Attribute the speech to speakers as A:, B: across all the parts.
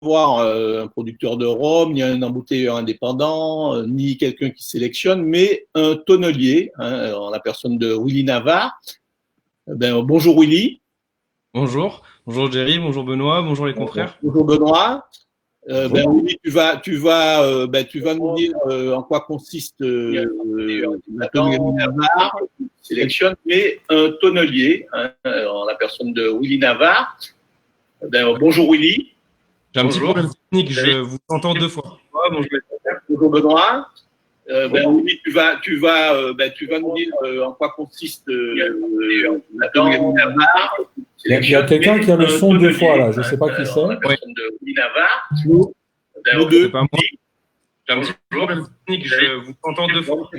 A: avoir un producteur de rhum, ni un embouteilleur indépendant, ni quelqu'un qui sélectionne, mais un tonnelier, hein, en la personne de Willy Navarre. Bonjour Willy.
B: Bonjour, bonjour Jerry, bonjour Benoît, bonjour les confrères.
A: Bonjour Benoît.
C: Bonjour.
A: Willy, tu vas nous dire en quoi consiste la tonnerie Navarre, qui sélectionne, mais un tonnelier, hein, en la personne de Willy Navarre. Bonjour Willy.
B: J'ai un petit problème technique, je vous entends deux fois.
A: Bonjour Benoît. Willy, tu vas nous dire en quoi consiste la tonnerie Navarre.
C: Il y a quelqu'un qui a le son deux fois là, je ne sais pas qui c'est.
A: La personne de Willy Navarre.
B: Nous deux. C'est pas moi. J'ai un petit problème technique, je vous entends deux fois.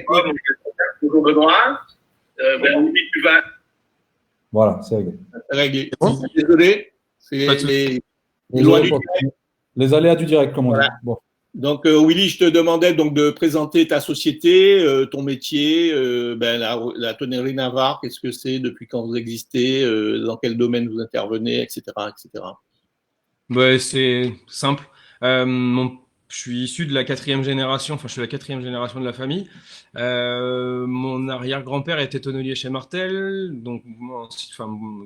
A: Bonjour Benoît. Willy,
C: Voilà, c'est réglé.
A: réglé. Désolé, c'est
C: les aléas du direct, comme on dit. Bon.
A: Donc, Willy, je te demandais donc de présenter ta société, ton métier, la tonnerie Navarre, qu'est-ce que c'est, depuis quand vous existez, dans quel domaine vous intervenez, etc., etc.
B: Ouais, c'est simple. Je suis issu de la quatrième génération, enfin je suis la quatrième génération de la famille. Mon arrière-grand-père était tonnelier chez Martel, donc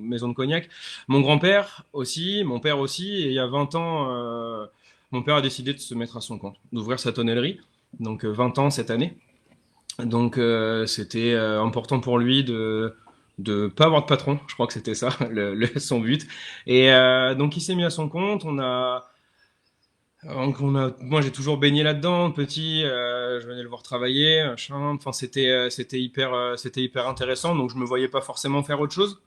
B: maison de cognac. Mon grand-père aussi, mon père aussi, et il y a 20 ans, mon père a décidé de se mettre à son compte, d'ouvrir sa tonnellerie, donc 20 ans cette année. Donc c'était important pour lui de pas avoir de patron, je crois que c'était ça son but. Et donc il s'est mis à son compte. Moi j'ai toujours baigné là-dedans, petit, je venais le voir travailler, machin. Enfin c'était hyper intéressant. Donc je me voyais pas forcément faire autre chose.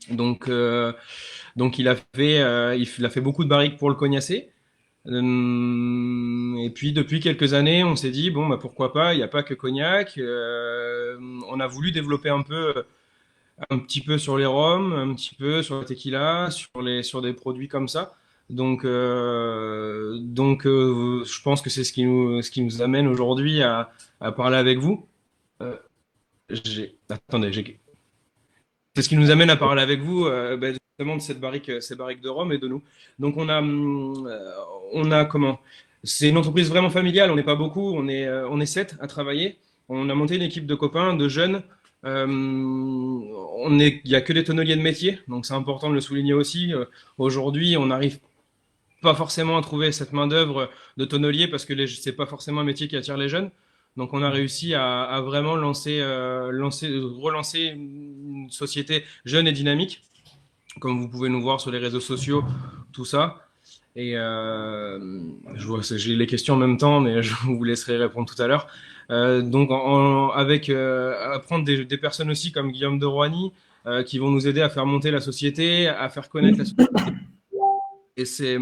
B: Donc il a fait beaucoup de barriques pour le cognacé. Et puis depuis quelques années, on s'est dit bon bah pourquoi pas, il n'y a pas que cognac. On a voulu développer un petit peu sur les rhums, un petit peu sur la tequila, sur des produits comme ça. Je pense que c'est ce qui nous amène aujourd'hui à parler avec vous. Attendez, c'est ce qui nous amène à parler avec vous justement de ces barriques de rhum et de nous. Donc on a comment? C'est une entreprise vraiment familiale. On n'est pas beaucoup, on est 7 à travailler. On a monté une équipe de copains, de jeunes. Il y a que des tonneliers de métier, donc c'est important de le souligner aussi. Aujourd'hui, on n'arrive pas forcément à trouver cette main d'œuvre de tonnelier parce que c'est pas forcément un métier qui attire les jeunes. Donc on a réussi à vraiment relancer une société jeune et dynamique, comme vous pouvez nous voir sur les réseaux sociaux, tout ça. Et je vois, j'ai les questions en même temps, mais je vous laisserai répondre tout à l'heure. Donc apprendre des personnes aussi comme Guillaume de Roigny qui vont nous aider à faire monter la société, à faire connaître la société. Et c'est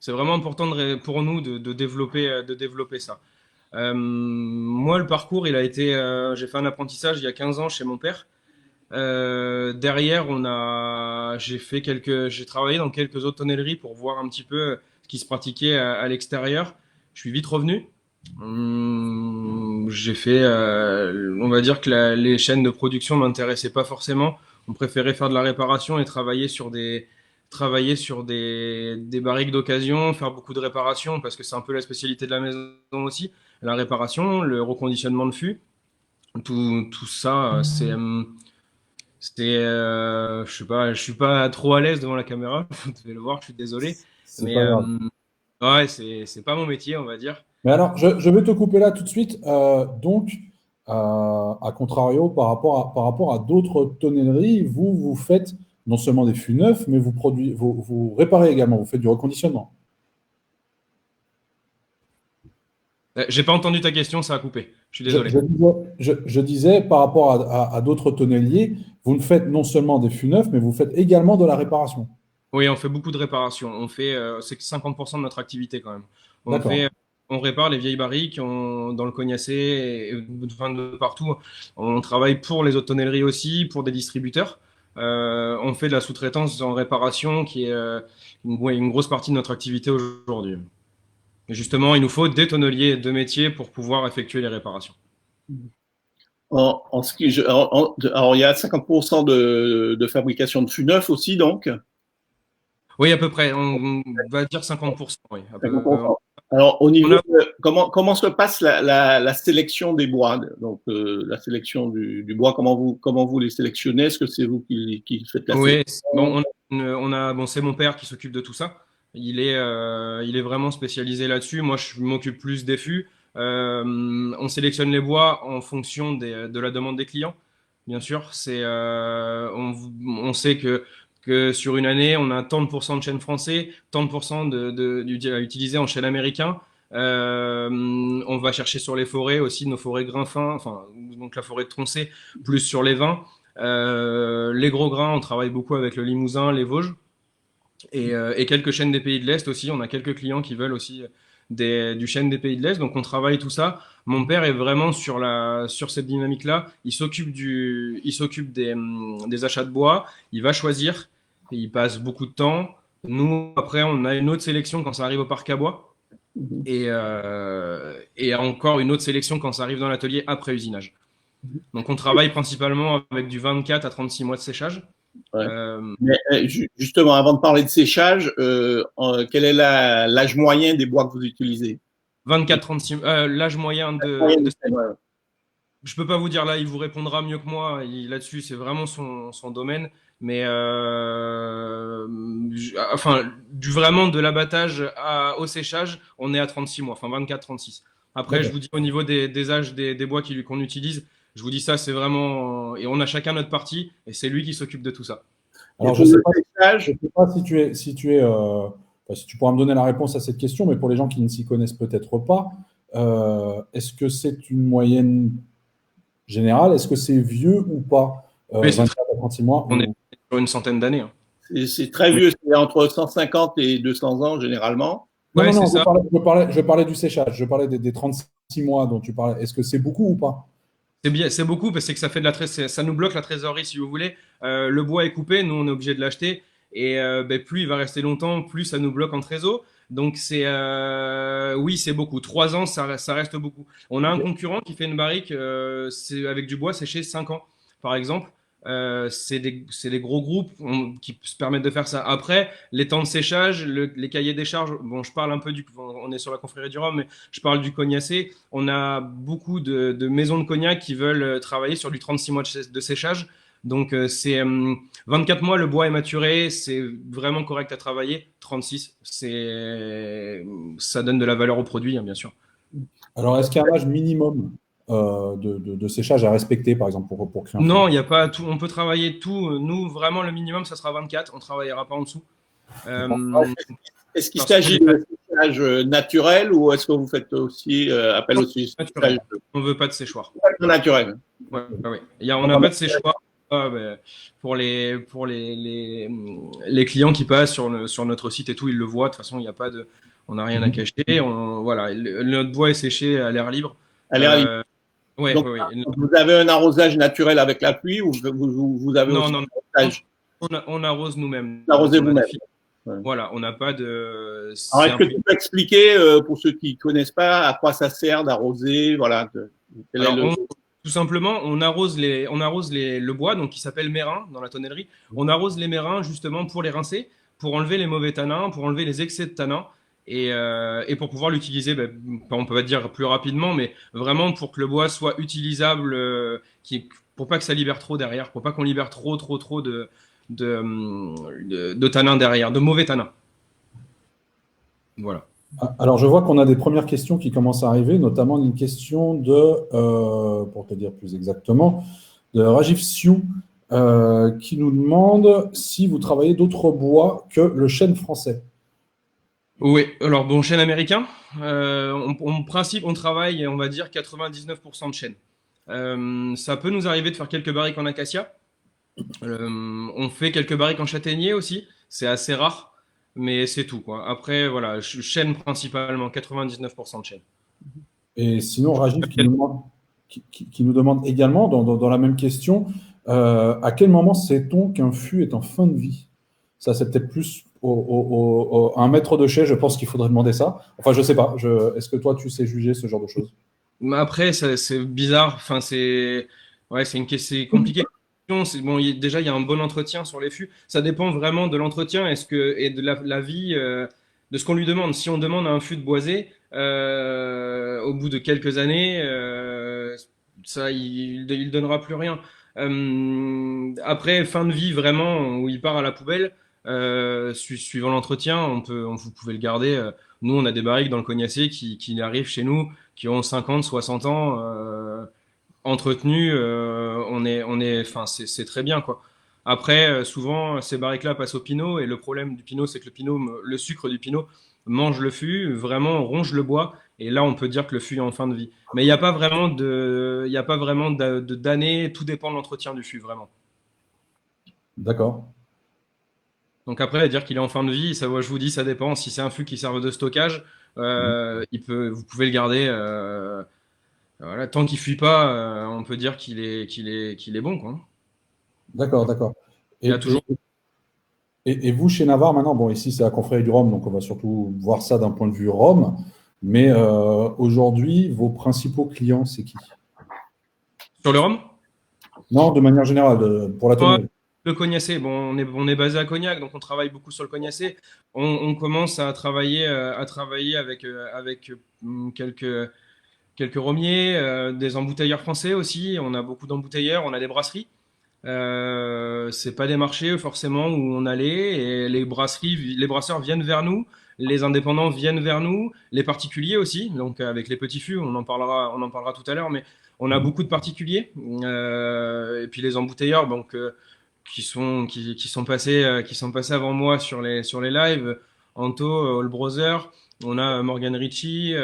B: vraiment important pour nous de développer ça. Moi, le parcours, j'ai fait un apprentissage il y a 15 ans chez mon père. Derrière, j'ai travaillé dans quelques autres tonnelleries pour voir un petit peu ce qui se pratiquait à l'extérieur. Je suis vite revenu. J'ai fait, on va dire que les chaînes de production m'intéressaient pas forcément. On préférait faire de la réparation et travailler sur des barriques d'occasion, faire beaucoup de réparations parce que c'est un peu la spécialité de la maison aussi. La réparation, le reconditionnement de fûts, tout ça, je sais pas, je suis pas trop à l'aise devant la caméra. Vous devez le voir, je suis désolé.
C: C'est pas grave.
B: Ouais, c'est pas mon métier, on va dire.
C: Mais alors, je vais te couper là tout de suite. À contrario, par rapport à d'autres tonnelleries, vous faites non seulement des fûts neufs, mais vous réparez également, vous faites du reconditionnement.
B: J'ai pas entendu ta question, ça a coupé. Je suis désolé.
C: Je disais, par rapport à d'autres tonneliers, vous ne faites non seulement des fûts neufs, mais vous faites également de la réparation.
B: Oui, on fait beaucoup de réparations. C'est 50% de notre activité quand même.
C: D'accord.
B: On répare les vieilles barriques dans le Cognacé et de partout. On travaille pour les autres tonnelleries aussi, pour des distributeurs. On fait de la sous-traitance en réparation qui est une grosse partie de notre activité aujourd'hui. Et justement, il nous faut des tonneliers de métier pour pouvoir effectuer les réparations.
A: Alors, il y a 50% de fabrication de fûts neufs aussi, donc.
B: Oui, à peu près. On va dire 50%. Oui, à peu,
A: 50%. Alors, au niveau
B: a...
A: comment se passe la sélection des bois? Donc, la sélection du bois, comment vous les sélectionnez? Est-ce que c'est vous qui faites la
B: Oui,
A: sélection?
B: bon, bon, c'est mon père qui s'occupe de tout ça. Il est vraiment spécialisé là-dessus. Moi, je m'occupe plus des fûts. On sélectionne les bois en fonction de la demande des clients. Bien sûr, on sait que sur une année, on a tant de pourcents de chêne français, tant de pourcents à utiliser en chêne américain. On va chercher sur les forêts aussi, nos forêts grains fins, enfin, donc la forêt de Troncé, plus sur les vins. Les gros grains, on travaille beaucoup avec le Limousin, les Vosges et quelques chênes des pays de l'Est aussi. On a quelques clients qui veulent aussi du chêne des pays de l'Est, donc on travaille tout ça. Mon père est vraiment sur cette dynamique-là. Il s'occupe des achats de bois. Il va choisir. Il passe beaucoup de temps. Nous, après, on a une autre sélection quand ça arrive au parc à bois et encore une autre sélection quand ça arrive dans l'atelier après usinage. Donc, on travaille principalement avec du 24 à 36 mois de séchage.
A: Ouais. Mais justement, avant de parler de séchage, quel est l'âge moyen des bois que vous utilisez?
B: 24-36, l'âge moyen de...
A: Ouais.
B: Je peux pas vous dire là, il vous répondra mieux que moi. Là-dessus, c'est vraiment son domaine. Mais enfin, vraiment de l'abattage au séchage, on est à 36 mois, enfin 24-36. Après, je vous dis au niveau des âges des bois qu'on utilise, je vous dis ça, c'est vraiment. Et on a chacun notre partie, et c'est lui qui s'occupe de tout ça.
C: Alors, je ne sais pas si tu pourras me donner la réponse à cette question, mais pour les gens qui ne s'y connaissent peut-être pas, est-ce que c'est une moyenne générale? Est-ce que c'est vieux ou pas? 24 à 36 mois.
B: On est sur une centaine d'années. Hein.
A: C'est très vieux, c'est entre 150 et 200 ans généralement.
C: Non, je parlais du séchage, je parlais des 36 mois dont tu parlais. Est-ce que c'est beaucoup ou pas?
B: C'est bien, c'est beaucoup parce que ça fait ça nous bloque la trésorerie si vous voulez. Le bois est coupé, nous on est obligé de l'acheter et plus il va rester longtemps, plus ça nous bloque en trésor. Donc oui, c'est beaucoup. 3 ans, ça reste beaucoup. On a un concurrent qui fait une barrique, c'est avec du bois séché 5 ans, par exemple. C'est des gros groupes qui se permettent de faire ça. Après, les temps de séchage, les cahiers des charges, bon, je parle un peu on est sur la confrérie du rhum, mais je parle du cognacé. On a beaucoup de maisons de cognac qui veulent travailler sur du 36 mois de séchage. Donc, c'est 24 mois, le bois est maturé, c'est vraiment correct à travailler. 36, ça donne de la valeur au produit, hein, bien sûr.
C: Alors, est-ce qu'il y a un âge minimum de séchage à respecter, par exemple, pour créer un
B: Non, il n'y a pas tout. On peut travailler tout. Nous, vraiment, le minimum, ça sera 24. On ne travaillera pas en dessous.
A: Est-ce qu'il s'agit de séchage naturel ou est-ce que vous faites aussi appel au séchage?
B: On ne veut pas de séchoir.
A: Naturel.
B: Ouais. On n'a pas de séchoir. Pour les clients qui passent sur notre site et tout, ils le voient. De toute façon, il n'y a pas de, on n'a rien à cacher. Voilà, notre bois est séché à l'air libre.
A: À l'air libre. Donc, vous avez un arrosage naturel avec la pluie ou vous avez
B: non, on arrose nous-mêmes.
A: Vous arrosez vous-même.
B: Ouais. Voilà, on n'a pas de.
A: Alors, est-ce que tu peux expliquer pour ceux qui ne connaissent pas à quoi ça sert d'arroser, voilà.
B: Tout simplement, on arrose le bois, donc qui s'appelle mérin dans la tonnellerie. On arrose les mérins justement pour les rincer, pour enlever les mauvais tanins, pour enlever les excès de tanins et pour pouvoir l'utiliser, on peut pas dire plus rapidement, mais vraiment pour que le bois soit utilisable, pour pas que ça libère trop derrière, pour pas qu'on libère trop de tanins derrière, de mauvais tanins. Voilà.
C: Alors, je vois qu'on a des premières questions qui commencent à arriver, notamment une question pour te dire plus exactement, de Rajiv Sioux, qui nous demande si vous travaillez d'autres bois que le chêne français.
B: Oui, alors bon, chêne américain, en principe, on travaille, on va dire, 99% de chêne. Ça peut nous arriver de faire quelques barriques en acacia. On fait quelques barriques en châtaignier aussi, c'est assez rare. Mais c'est tout, quoi. Après, voilà, chêne principalement, 99% de chêne.
C: Et sinon, Rajiv qui nous demande également, dans la même question, à quel moment sait-on qu'un fût est en fin de vie? Ça, c'est peut-être plus un maître de chai, je pense qu'il faudrait demander ça. Enfin, je ne sais pas. Est-ce que toi, tu sais juger ce genre de choses?
B: Après, c'est bizarre. Enfin, c'est compliqué. Bon, déjà, il y a un bon entretien sur les fûts. Ça dépend vraiment de l'entretien et de la vie de ce qu'on lui demande. Si on demande un fût de boisé, au bout de quelques années, ça, il donnera plus rien. Après, fin de vie vraiment, où il part à la poubelle, suivant l'entretien, vous pouvez le garder. Nous, on a des barriques dans le Cognacé qui arrivent chez nous, qui ont 50, 60 ans. Entretenu, enfin, c'est très bien, quoi. Après, souvent, ces barriques-là passent au pinot, et le problème du pinot, c'est que le sucre du pinot mange le fût, vraiment ronge le bois, et là, on peut dire que le fût est en fin de vie. Mais il n'y a pas vraiment il y a pas vraiment d'années, tout dépend de l'entretien du fût, vraiment.
C: D'accord.
B: Donc après, dire qu'il est en fin de vie, ça, je vous dis, ça dépend. Si c'est un fût qui sert de stockage, vous pouvez le garder. Voilà, tant qu'il fuit pas, on peut dire qu'il est bon, quoi.
C: D'accord, d'accord.
B: Il
C: Et,
B: a toujours.
C: et vous, chez Navarre, maintenant, bon, ici, c'est la confrérie du Rhum, donc on va surtout voir ça d'un point de vue Rhum. Mais aujourd'hui, vos principaux clients, c'est qui?
B: Sur le rhum?
C: Non, de manière générale, pour la
B: Ouais,
C: tonnerie.
B: le Cognacé, bon, on est basé à Cognac, donc on travaille beaucoup sur le Cognacé. On commence à travailler avec quelques rhummiers, des embouteilleurs français aussi. On a beaucoup d'embouteilleurs, on a des brasseries. C'est pas des marchés forcément où on allait, et les brasseurs viennent vers nous, les indépendants viennent vers nous, les particuliers aussi. Donc avec les petits fûts, on en parlera tout à l'heure, mais on a beaucoup de particuliers. Et puis les embouteilleurs, donc qui sont passés avant moi sur les lives. Anto, All Brother, on a Morgan Ritchie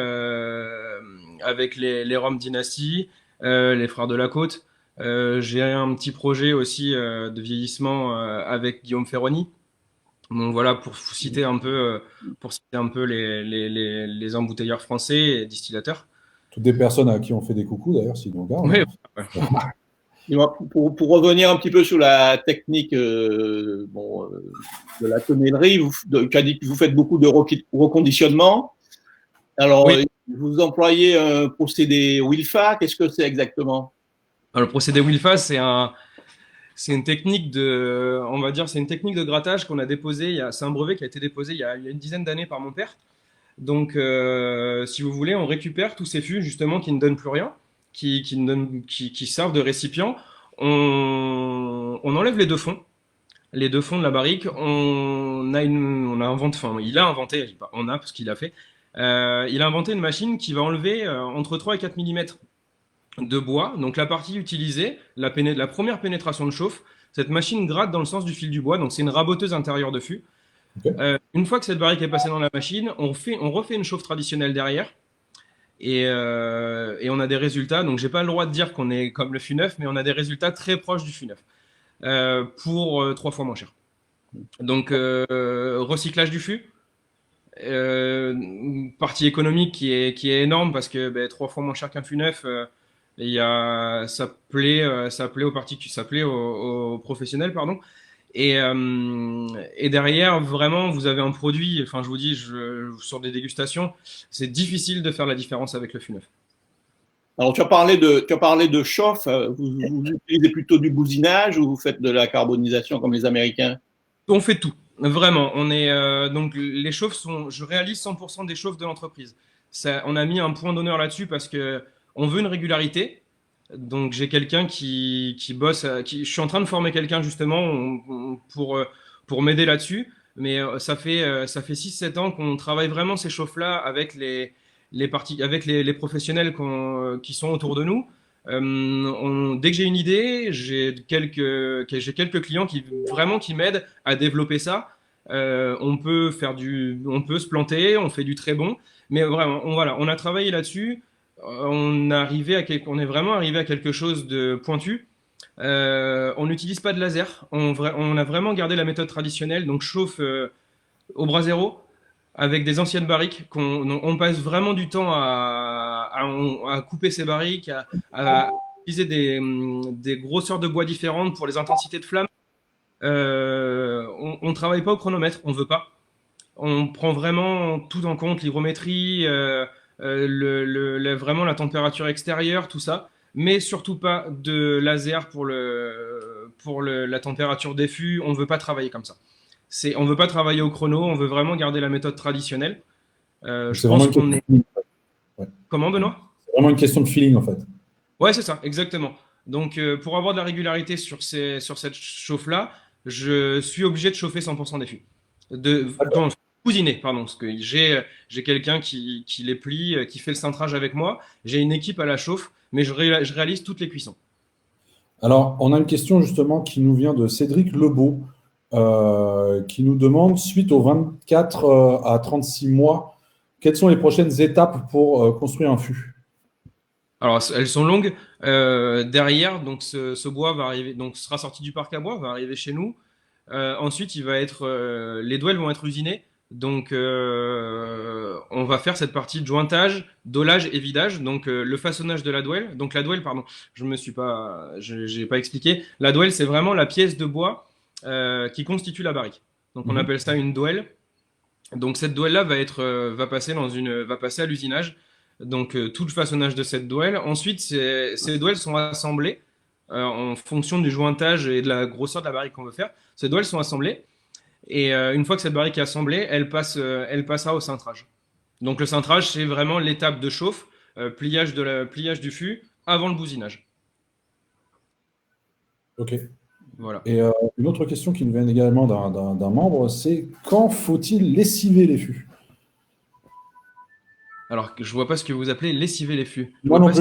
B: avec les Rhum Dynasty, les Frères de la Côte. J'ai un petit projet aussi de vieillissement avec Guillaume Ferroni. Donc voilà, pour citer un peu les embouteilleurs français et distillateurs.
C: Toutes des personnes à qui on fait des coucous, d'ailleurs, s'ils nous regardent.
B: Oui.
A: Pour revenir un petit peu sur la technique de la tonnellerie, tu as dit que vous faites beaucoup de reconditionnement. Alors,
B: Oui.
A: vous employez un procédé Wilfa. Qu'est-ce que c'est exactement?
B: Alors, le procédé Wilfa, c'est une technique on va dire, c'est une technique de grattage qu'on a déposée. C'est un brevet qui a été déposé il y a une dizaine d'années par mon père. Donc, si vous voulez, on récupère tous ces fûts justement qui ne donnent plus rien, qui servent de récipient. On enlève les deux fonds de la barrique. On a inventé, enfin, il a inventé, parce qu'il a fait. Il a inventé une machine qui va enlever entre 3 et 4 mm de bois. Donc la partie utilisée, la première pénétration de chauffe, cette machine gratte dans le sens du fil du bois. Donc c'est une raboteuse intérieure de fût.
C: Ok.
B: Une fois que cette barrique est passée dans la machine, on refait une chauffe traditionnelle derrière. Et on a des résultats. Donc j'ai pas le droit de dire qu'on est comme le fût neuf, mais on a des résultats très proches du fût neuf pour 3 fois moins cher. Donc recyclage du fût. Partie économique qui est énorme parce que 3 fois moins cher qu'un fût neuf. Ça plaît aux professionnels, pardon. Et derrière, vraiment, vous avez un produit. Enfin, je vous dis, sur des dégustations, c'est difficile de faire la différence avec le fût neuf.
A: Alors, tu as parlé de chauffe. Vous utilisez plutôt du bousinage ou vous faites de la carbonisation comme les Américains?
B: On fait tout, vraiment. Donc les chauffes je réalise 100% des chauffes de l'entreprise. On a mis un point d'honneur là-dessus parce que on veut une régularité. Donc j'ai quelqu'un qui bosse, je suis en train de former quelqu'un justement pour m'aider là-dessus. Mais ça fait 6-7 ans qu'on travaille vraiment ces chauffes-là avec avec les professionnels qui sont autour de nous. Dès que j'ai une idée, j'ai quelques clients qui m'aident à développer ça. On peut se planter, on fait du très bon, mais vraiment, on a travaillé là-dessus. On est vraiment arrivé à quelque chose de pointu. On n'utilise pas de laser. On a vraiment gardé la méthode traditionnelle, donc chauffe au bras zéro avec des anciennes barriques. On passe vraiment du temps à couper ces barriques, à utiliser des grosseurs de bois différentes pour les intensités de flamme. On travaille pas au chronomètre, on veut pas. On prend vraiment tout en compte, l'hygrométrie, vraiment la température extérieure, tout ça, mais surtout pas de laser pour la température des fûts, on ne veut pas travailler comme ça. On ne veut pas travailler au chrono, on veut vraiment garder la méthode traditionnelle. Je pense qu'on est...
C: Ouais.
B: Comment, Benoît?
C: C'est vraiment une question de feeling, en fait.
B: Ouais, c'est ça, exactement. Donc, pour avoir de la régularité sur cette chauffe-là, je suis obligé de chauffer 100% des fûts. Cousiner, pardon, parce que j'ai quelqu'un qui les plie, qui fait le cintrage avec moi. J'ai une équipe à la chauffe, mais je réalise toutes les cuissons.
C: Alors, on a une question justement qui nous vient de Cédric Lebeau, qui nous demande, suite aux 24 à 36 mois, quelles sont les prochaines étapes pour construire un fût?
B: Alors, elles sont longues. Derrière, donc ce bois va arriver, donc sera sorti du parc à bois, va arriver chez nous. Ensuite, les douelles vont être usinées. Donc, on va faire cette partie de jointage, daulage et vidage. Donc, le façonnage de la douelle. Donc, la douelle, pardon, j'ai pas expliqué. La douelle, c'est vraiment la pièce de bois qui constitue la barrique. Donc, on appelle ça une douelle. Donc, cette douelle-là va passer à l'usinage. Donc, tout le façonnage de cette douelle. Ensuite, ces douelles sont assemblées en fonction du jointage et de la grosseur de la barrique qu'on veut faire. Ces douelles sont assemblées. Et une fois que cette barrique est assemblée, elle passera au cintrage. Donc, le cintrage, c'est vraiment l'étape de chauffe, pliage du fût avant le bousinage.
C: Ok.
B: Voilà.
C: Et une autre question qui nous vient également d'un membre, c'est quand faut-il lessiver les fûts?
B: Alors, je vois pas ce que vous appelez lessiver les fûts.
C: Moi non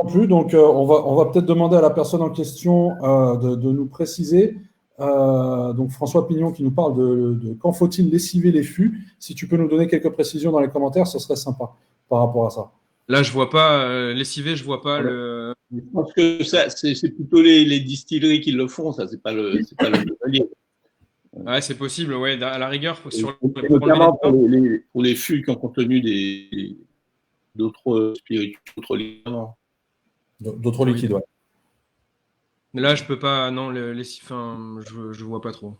C: plus. Donc, on va peut-être demander à la personne en question de nous préciser. Donc, François Pignon qui nous parle de quand faut-il lessiver les fûts. Si tu peux nous donner quelques précisions dans les commentaires, ce serait sympa par rapport à ça.
B: Là, je vois pas lessiver, je vois pas le.
A: Je pense que c'est plutôt les distilleries qui le font, ça, c'est pas le tonnelier.
B: Ouais, c'est possible, ouais, à la rigueur.
A: Notamment pour les fûts qui ont contenu d'autres spiritueux, d'autres liquides.
C: D'autres liquides, ouais.
B: Mais là, je peux pas, non, je vois pas trop.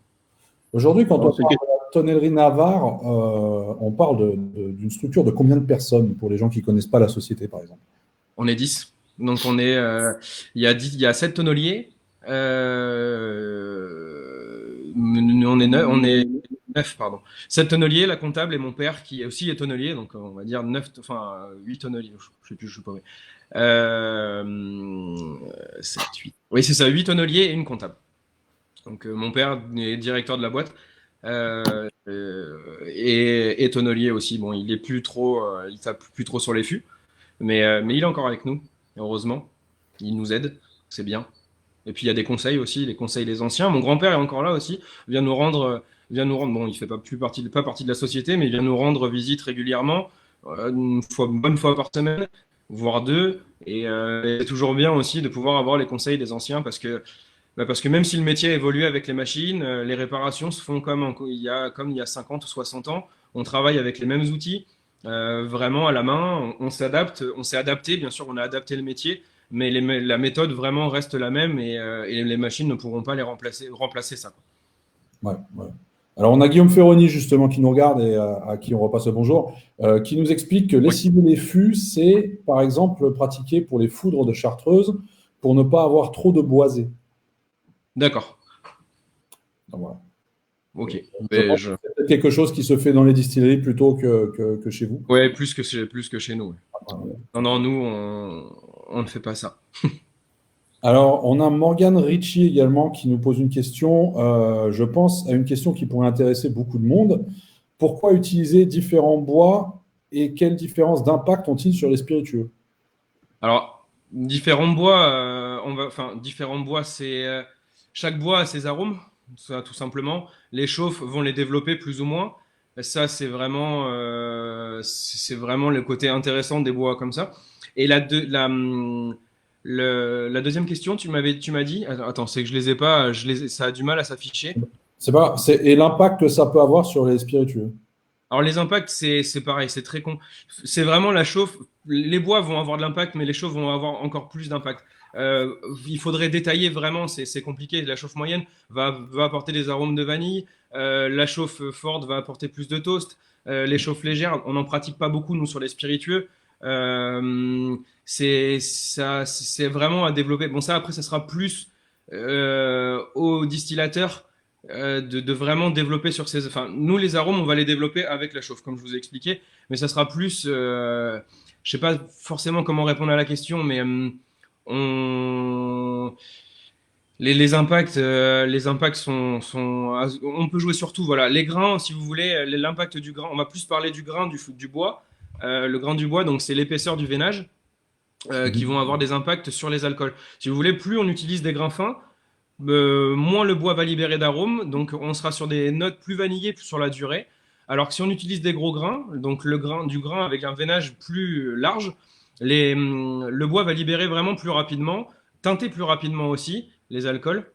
C: Aujourd'hui, quand on parle de la tonnellerie Navarre, on parle d'une structure de combien de personnes pour les gens qui ne connaissent pas la société, par exemple?
B: On est 10. Donc, il y a 7 tonneliers. On est 9, pardon. 7 tonneliers, la comptable et mon père qui aussi est tonnelier. Donc, on va dire 8 tonneliers. Je sais plus, je sais pas. 7, 8. Oui, c'est ça, 8 tonneliers et une comptable. Donc, mon père est directeur de la boîte et tonnelier aussi. Bon, il est plus trop, il tape plus trop sur les fûts, mais il est encore avec nous, heureusement. Il nous aide, c'est bien. Et puis il y a des conseils aussi, les conseils des anciens. Mon grand-père est encore là aussi, vient nous rendre. Bon, il fait pas partie de la société, mais il vient nous rendre visite régulièrement, une bonne fois par semaine, voire 2. Et c'est toujours bien aussi de pouvoir avoir les conseils des anciens parce que même si le métier a évolué avec les machines, les réparations se font comme il y a 50 ou 60 ans. On travaille avec les mêmes outils, vraiment à la main. On s'adapte, on s'est adapté. Bien sûr, on a adapté le métier, mais la méthode vraiment reste la même et les machines ne pourront pas remplacer ça.
C: Ouais. Alors, on a Guillaume Ferroni, justement, qui nous regarde et à qui on repasse le bonjour, qui nous explique que lessiver les fûts, c'est, par exemple, pratiqué pour les foudres de chartreuse pour ne pas avoir trop de boisé.
B: D'accord.
C: Donc, voilà.
B: Ok.
C: C'est peut-être quelque chose qui se fait dans les distilleries plutôt que chez vous.
B: Oui, plus que chez nous. Ouais. Non, nous, on ne fait pas ça.
C: Alors, on a Morgane Ricci également qui nous pose une question. Je pense à une question qui pourrait intéresser beaucoup de monde. Pourquoi utiliser différents bois et quelle différence d'impact ont-ils sur les spiritueux?
B: Alors, différents bois, c'est chaque bois a ses arômes, ça, tout simplement. Les chauffes vont les développer plus ou moins. Ça, c'est vraiment le côté intéressant des bois comme ça. Et la deuxième question, tu m'as dit, attends, c'est que je les ai pas, ça a du mal à s'afficher.
C: Et l'impact que ça peut avoir sur les spiritueux?
B: Alors les impacts, c'est pareil, c'est très con. C'est vraiment la chauffe. Les bois vont avoir de l'impact, mais les chauffes vont avoir encore plus d'impact. Il faudrait détailler vraiment, c'est compliqué. La chauffe moyenne va apporter des arômes de vanille. La chauffe forte va apporter plus de toast. Les chauffes légères, on n'en pratique pas beaucoup nous sur les spiritueux. C'est vraiment à développer. Bon, ça après, ça sera plus aux distillateurs de vraiment développer sur ces. Enfin, nous, les arômes, on va les développer avec la chauffe, comme je vous ai expliqué, mais ça sera plus. Je sais pas forcément comment répondre à la question, mais on les impacts on peut jouer sur tout. Voilà, les grains, si vous voulez, l'impact du grain. On va plus parler du grain du bois. Le grain du bois, donc c'est l'épaisseur du veinage qui vont avoir des impacts sur les alcools. Si vous voulez, plus on utilise des grains fins, moins le bois va libérer d'arômes, donc on sera sur des notes plus vanillées sur la durée. Alors que si on utilise des gros grains, donc du grain avec un veinage plus large, le bois va libérer vraiment plus rapidement, teinter plus rapidement aussi les alcools.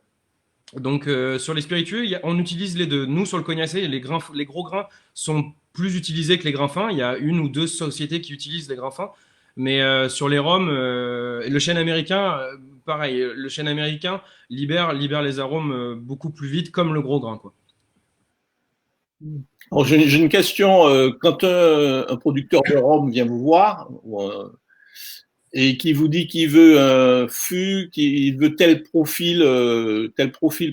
B: Donc sur les spiritueux, on utilise les deux. Nous, sur le cognacé, les gros grains sont plus utilisés que les grains fins. Il y a une ou deux sociétés qui utilisent les grains fins. Mais sur les rhums, le chêne américain, pareil, le chêne américain libère les arômes beaucoup plus vite, comme le gros grain, quoi.
A: Alors, j'ai une question. Quand un producteur de rhum vient vous voir et qui vous dit qu'il veut un fût, qu'il veut tel profil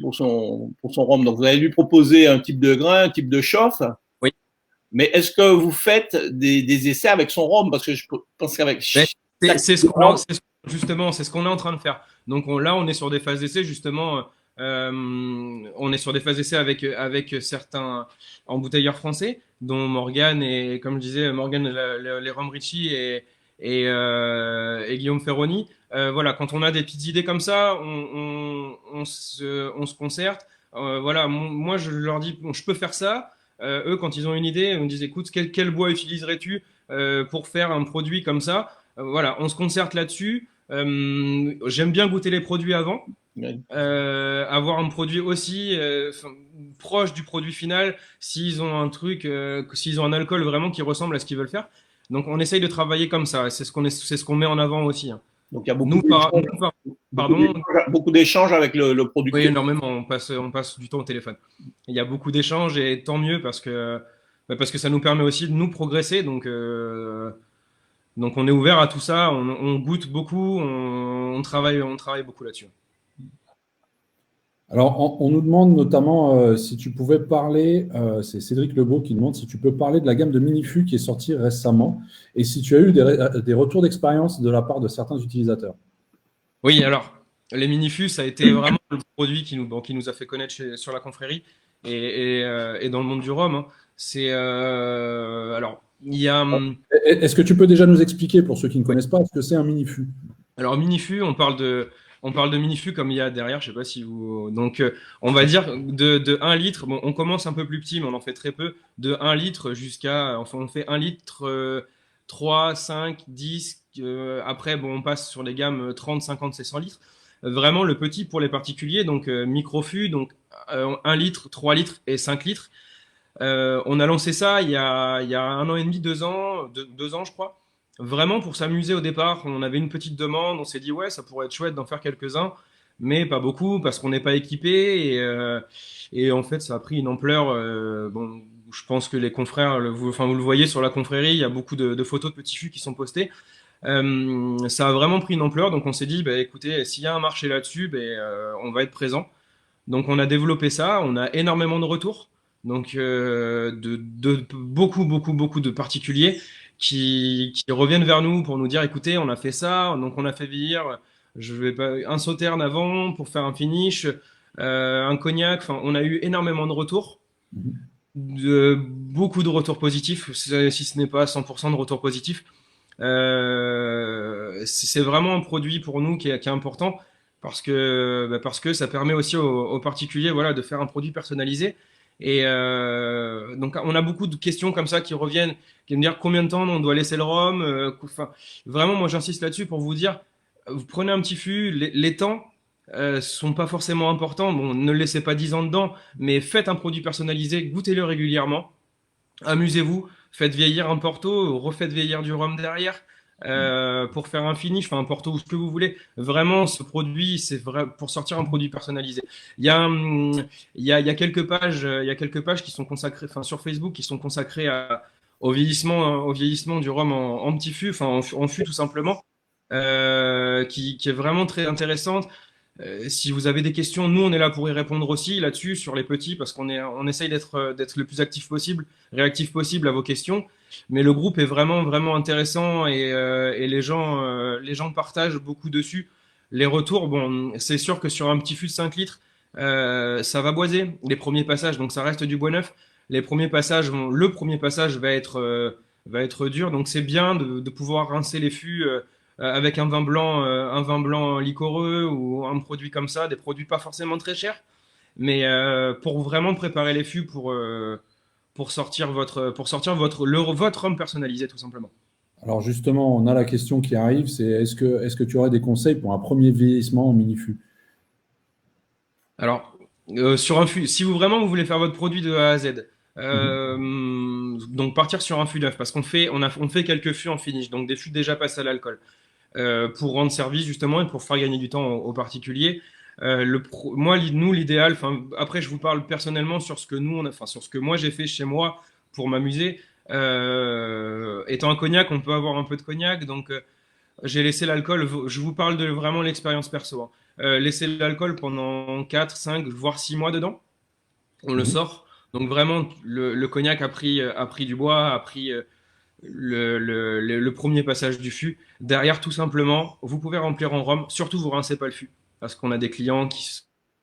A: pour son rhum, donc vous allez lui proposer un type de grain, un type de chauffe.
B: Oui.
A: Mais est-ce que vous faites des essais avec son rhum? Parce que je pense qu'avec
B: justement, c'est ce qu'on est en train de faire. Donc là, on est sur des phases d'essai, justement. On est sur des phases d'essai avec certains embouteilleurs français, dont Morgan et, comme je disais, Morgan, les Rhum Ricci et Guillaume Ferroni. Voilà, quand on a des petites idées comme ça, on se concerte. Voilà, moi, je leur dis, bon, je peux faire ça. Eux, quand ils ont une idée, on me dit, écoute, quel bois utiliserais-tu pour faire un produit comme ça? Voilà, on se concerte là-dessus. J'aime bien goûter les produits avant. Avoir un produit aussi proche du produit final, s'ils ont un truc, s'ils ont un alcool vraiment qui ressemble à ce qu'ils veulent faire. Donc on essaye de travailler comme ça. C'est ce qu'on met en avant aussi, hein.
A: Donc il y a beaucoup d'échanges avec le producteur.
B: Oui, énormément. On passe du temps au téléphone. Il y a beaucoup d'échanges et tant mieux parce que ça nous permet aussi de nous progresser. Donc on est ouvert à tout ça. On goûte beaucoup. On travaille beaucoup là-dessus.
C: Alors, on nous demande notamment si tu pouvais parler, c'est Cédric Lebeau qui demande si tu peux parler de la gamme de mini-fûts qui est sortie récemment et si tu as eu des retours d'expérience de la part de certains utilisateurs.
B: Oui, alors, les mini-fûts, ça a été vraiment le produit qui nous a fait connaître sur la confrérie et dans le monde du rhum, hein. Alors, il y a…
C: Est-ce que tu peux déjà nous expliquer, pour ceux qui ne connaissent pas, ce que c'est un mini-fût?
B: Alors, mini-fût, on parle de mini-fût comme il y a derrière, je sais pas si vous… Donc, on va dire de 1 litre. Bon, on commence un peu plus petit, mais on en fait très peu. De 1 litre jusqu'à… Enfin, on fait 1 litre, 3, 5, 10. Après, bon, on passe sur les gammes 30, 50 et 100 litres. Vraiment, le petit pour les particuliers, donc micro-fût, donc 1 litre, 3 litres et 5 litres. On a lancé ça il y a 1 an et demi, 2 ans, 2 ans, je crois. Vraiment pour s'amuser au départ, on avait une petite demande, on s'est dit ouais, ça pourrait être chouette d'en faire quelques-uns, mais pas beaucoup parce qu'on n'est pas équipé et en fait ça a pris une ampleur. Bon, je pense que les confrères, vous le voyez sur la confrérie, il y a beaucoup de photos de petits fûts qui sont postés. Ça a vraiment pris une ampleur, donc on s'est dit, bah, écoutez, s'il y a un marché là-dessus, on va être présent. Donc on a développé ça, on a énormément de retours, donc de beaucoup de particuliers qui reviennent vers nous pour nous dire, écoutez, on a fait ça, donc on a fait vieillir un sauterne avant pour faire un finish, un cognac. Enfin, on a eu énormément de retours, beaucoup de retours positifs, si ce n'est pas 100% de retours positifs. C'est vraiment un produit pour nous qui est important parce que ça permet aussi aux particuliers, voilà, de faire un produit personnalisé. Et donc on a beaucoup de questions comme ça qui reviennent, qui me dire combien de temps on doit laisser le rhum. Enfin, vraiment, moi j'insiste là-dessus pour vous dire, vous prenez un petit fût, les temps sont pas forcément importants. Bon, ne laissez pas 10 ans dedans, mais faites un produit personnalisé, goûtez-le régulièrement, amusez-vous, faites vieillir un Porto, refaites vieillir du rhum derrière. Pour faire un finish, enfin un Porto ou ce que vous voulez. Vraiment, ce produit, c'est vrai pour sortir un produit personnalisé. Il y a quelques pages qui sont consacrées, enfin sur Facebook, qui sont consacrées au vieillissement du rhum en petit fût, enfin en fût tout simplement, qui est vraiment très intéressante. Si vous avez des questions, nous, on est là pour y répondre aussi là-dessus, sur les petits, parce on essaye d'être le plus actif possible, réactif possible à vos questions. Mais le groupe est vraiment, vraiment intéressant et les gens partagent beaucoup dessus. Les retours, bon, c'est sûr que sur un petit fût de 5 litres, ça va boiser les premiers passages, donc ça reste du bois neuf. Les premiers passages le premier passage va être dur, donc c'est bien de pouvoir rincer les fûts avec un vin blanc liquoreux ou un produit comme ça, des produits pas forcément très chers, mais pour vraiment préparer les fûts pour sortir votre rhum personnalisé tout simplement.
C: Alors justement, on a la question qui arrive, c'est est-ce que tu aurais des conseils pour un premier vieillissement en mini-fût?
B: Alors, sur un fût, si vous voulez faire votre produit de A à Z,
C: Mhm.
B: donc partir sur un fût neuf, parce on fait quelques fûts en finish, donc des fûts déjà passés à l'alcool, pour rendre service justement et pour faire gagner du temps aux particuliers. Nous, l'idéal, enfin, après, je vous parle personnellement sur ce que sur ce que moi j'ai fait chez moi pour m'amuser. Étant un cognac, on peut avoir un peu de cognac, donc j'ai laissé l'alcool. Je vous parle de vraiment l'expérience perso, hein. Laisser l'alcool pendant 4, 5, voire 6 mois dedans. On le
C: Mhm.
B: sort. Donc vraiment, le cognac a pris du bois, a pris le premier passage du fût. Derrière, tout simplement, vous pouvez remplir en rhum. Surtout, vous rincez pas le fût. Parce qu'on a des clients qui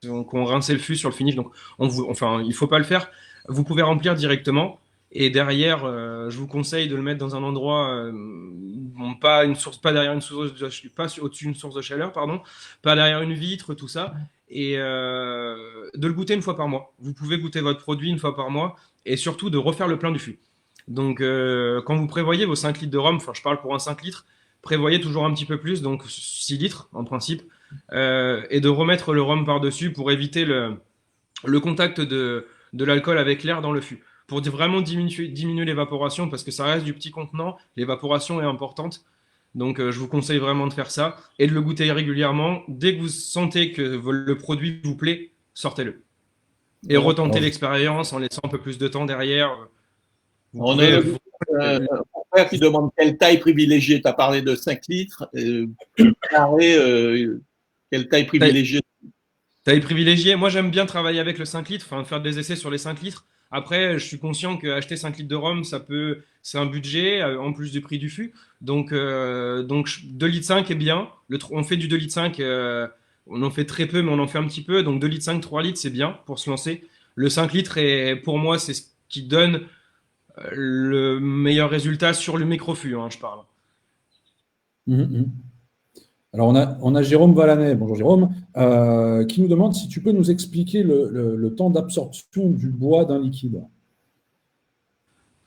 B: ont rincé le fût sur le finish. Donc, il faut pas le faire. Vous pouvez remplir directement. Et derrière, je vous conseille de le mettre dans un endroit, pas derrière une source pas au-dessus d'une source de chaleur, pardon, pas derrière une vitre, tout ça. Et de le goûter une fois par mois. Vous pouvez goûter votre produit une fois par mois. Et surtout, de refaire le plein du fût. Donc, quand vous prévoyez vos 5 litres de rhum, enfin, je parle pour un 5 litres, prévoyez toujours un petit peu plus, donc 6 litres en principe, et de remettre le rhum par-dessus pour éviter le contact de l'alcool avec l'air dans le fût. Pour vraiment diminuer l'évaporation, parce que ça reste du petit contenant, l'évaporation est importante. Donc, je vous conseille vraiment de faire ça et de le goûter régulièrement. Dès que vous sentez que le produit vous plaît, sortez-le. Et
C: Alors,
B: retentez l'expérience en laissant un peu plus de temps derrière. Vous
A: On a
B: pouvez.
A: un frère qui demande quelle taille privilégiée. Tu as parlé de 5 litres. Pareil, quelle taille privilégiée?
B: Taille privilégiée. Moi, j'aime bien travailler avec le 5 litres, enfin faire des essais sur les 5 litres. Après, je suis conscient qu'acheter 5 litres de rhum, c'est un budget en plus du prix du fût. Donc 2 litres 5 est bien. On fait du 2 litres 5, on en fait très peu, mais on en fait un petit peu. Donc 2 litres 5, 3 litres, c'est bien pour se lancer. Le 5 litres, pour moi, c'est ce qui donne le meilleur résultat sur le microfût, hein, je parle.
C: mhm, mhm. Alors, on a Jérôme Valanet, bonjour Jérôme, qui nous demande si tu peux nous expliquer le temps d'absorption du bois d'un liquide.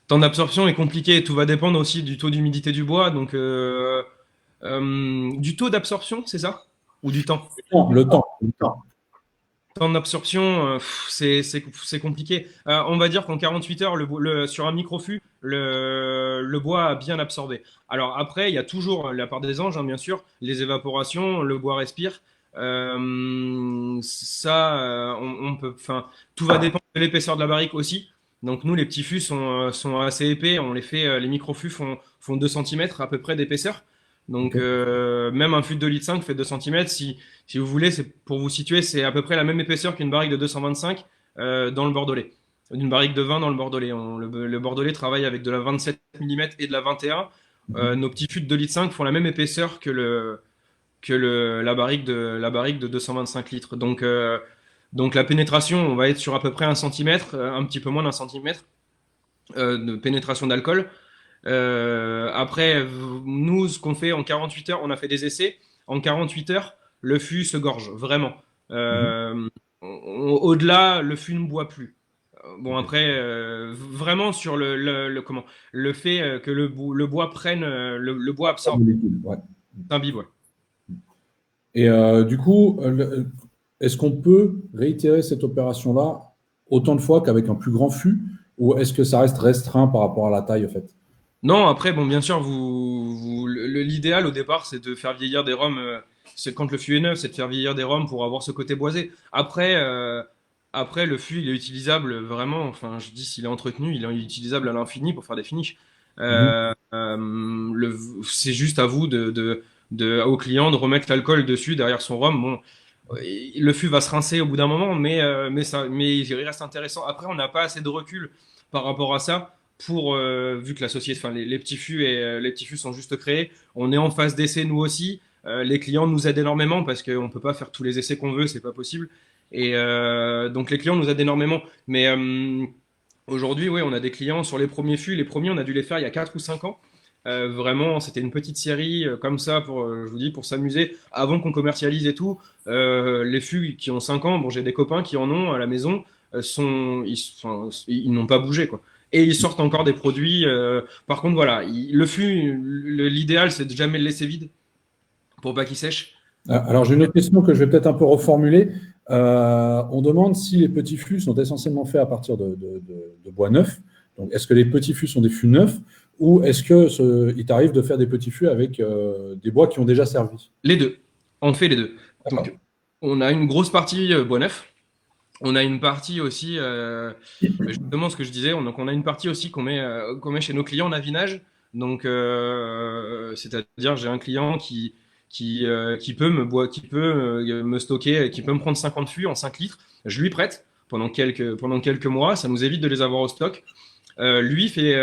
B: Temps d'absorption est compliqué, tout va dépendre aussi du taux d'humidité du bois, donc du taux d'absorption, c'est ça? Ou du temps?
C: Non, le temps. Le temps.
B: Temps d'absorption, c'est compliqué. On va dire qu'en 48 heures, sur un microfût, le bois a bien absorbé. Alors après, il y a toujours la part des anges, hein, bien sûr, les évaporations, le bois respire. On peut, enfin, tout va dépendre de l'épaisseur de la barrique aussi. Donc nous, les petits fûts sont assez épais. Les microfûts font 2 cm à peu près d'épaisseur. Donc même un fût de 2,5 litres fait 2 cm. Si vous voulez, c'est pour vous situer, c'est à peu près la même épaisseur qu'une barrique de 225 dans le Bordelais. Une barrique de 20 dans le Bordelais. Le Bordelais travaille avec de la 27 mm et de la 21. Nos petits fûts de 2,5 litres font la même épaisseur que la barrique de 225 litres. Donc la pénétration, on va être sur à peu près 1 centimètre, un petit peu moins d'un centimètre de pénétration d'alcool. Après, nous, ce qu'on fait en 48 heures, on a fait des essais. En 48 heures, le fût se gorge, vraiment. Au-delà, le fût ne boit plus. Bon, après, vraiment sur le fait que le bois prenne, le bois absorbe.
C: Ouais.
B: C'est un bib, ouais.
C: Et du coup, est-ce qu'on peut réitérer cette opération-là autant de fois qu'avec un plus grand fût, ou est-ce que ça reste restreint par rapport à la taille, en fait?
B: Non, après, bon, bien sûr, l'idéal au départ, c'est de faire vieillir des rhums. C'est quand le fût est neuf, c'est de faire vieillir des rhums pour avoir ce côté boisé. Après, le fût, il est utilisable vraiment. Enfin, je dis s'il est entretenu, il est utilisable à l'infini pour faire des finishes.
C: Mhm.
B: C'est juste à vous au client de remettre l'alcool dessus derrière son rhum. Bon, le fût va se rincer au bout d'un moment, mais il reste intéressant. Après, on n'a pas assez de recul par rapport à ça pour, vu que la société, enfin, les petits fûts les petits fûts sont juste créés. On est en phase d'essai nous aussi. Les clients nous aident énormément parce qu'on peut pas faire tous les essais qu'on veut, c'est pas possible. Et donc les clients nous aident énormément. Mais aujourd'hui, oui, on a des clients sur les premiers fûts. Les premiers, on a dû les faire il y a 4 ou 5 ans. Vraiment, c'était une petite série comme ça pour, je vous dis, pour s'amuser avant qu'on commercialise et tout. Les fûts qui ont 5 ans, bon, j'ai des copains qui en ont à la maison, ils n'ont pas bougé, quoi. Et ils sortent encore des produits. Par contre, voilà, le fût, l'idéal, c'est de jamais le laisser vide pour pas qu'il sèche.
C: Alors, j'ai une autre question que je vais peut-être un peu reformuler. On demande si les petits fûts sont essentiellement faits à partir de bois neuf. Donc, est-ce que les petits fûts sont des fûts neufs ou est-ce qu'il t'arrive de faire des petits fûts avec des bois qui ont déjà servi?
B: Les deux. On fait les deux. Donc, on a une grosse partie bois neuf. On a une partie aussi, justement ce que je disais, donc on a une partie aussi qu'on met chez nos clients en avinage. Donc, c'est-à-dire, j'ai un client qui peut me stocker, qui peut me prendre 50 fûts en 5 litres. Je lui prête pendant quelques mois. Ça nous évite de les avoir au stock. Lui fait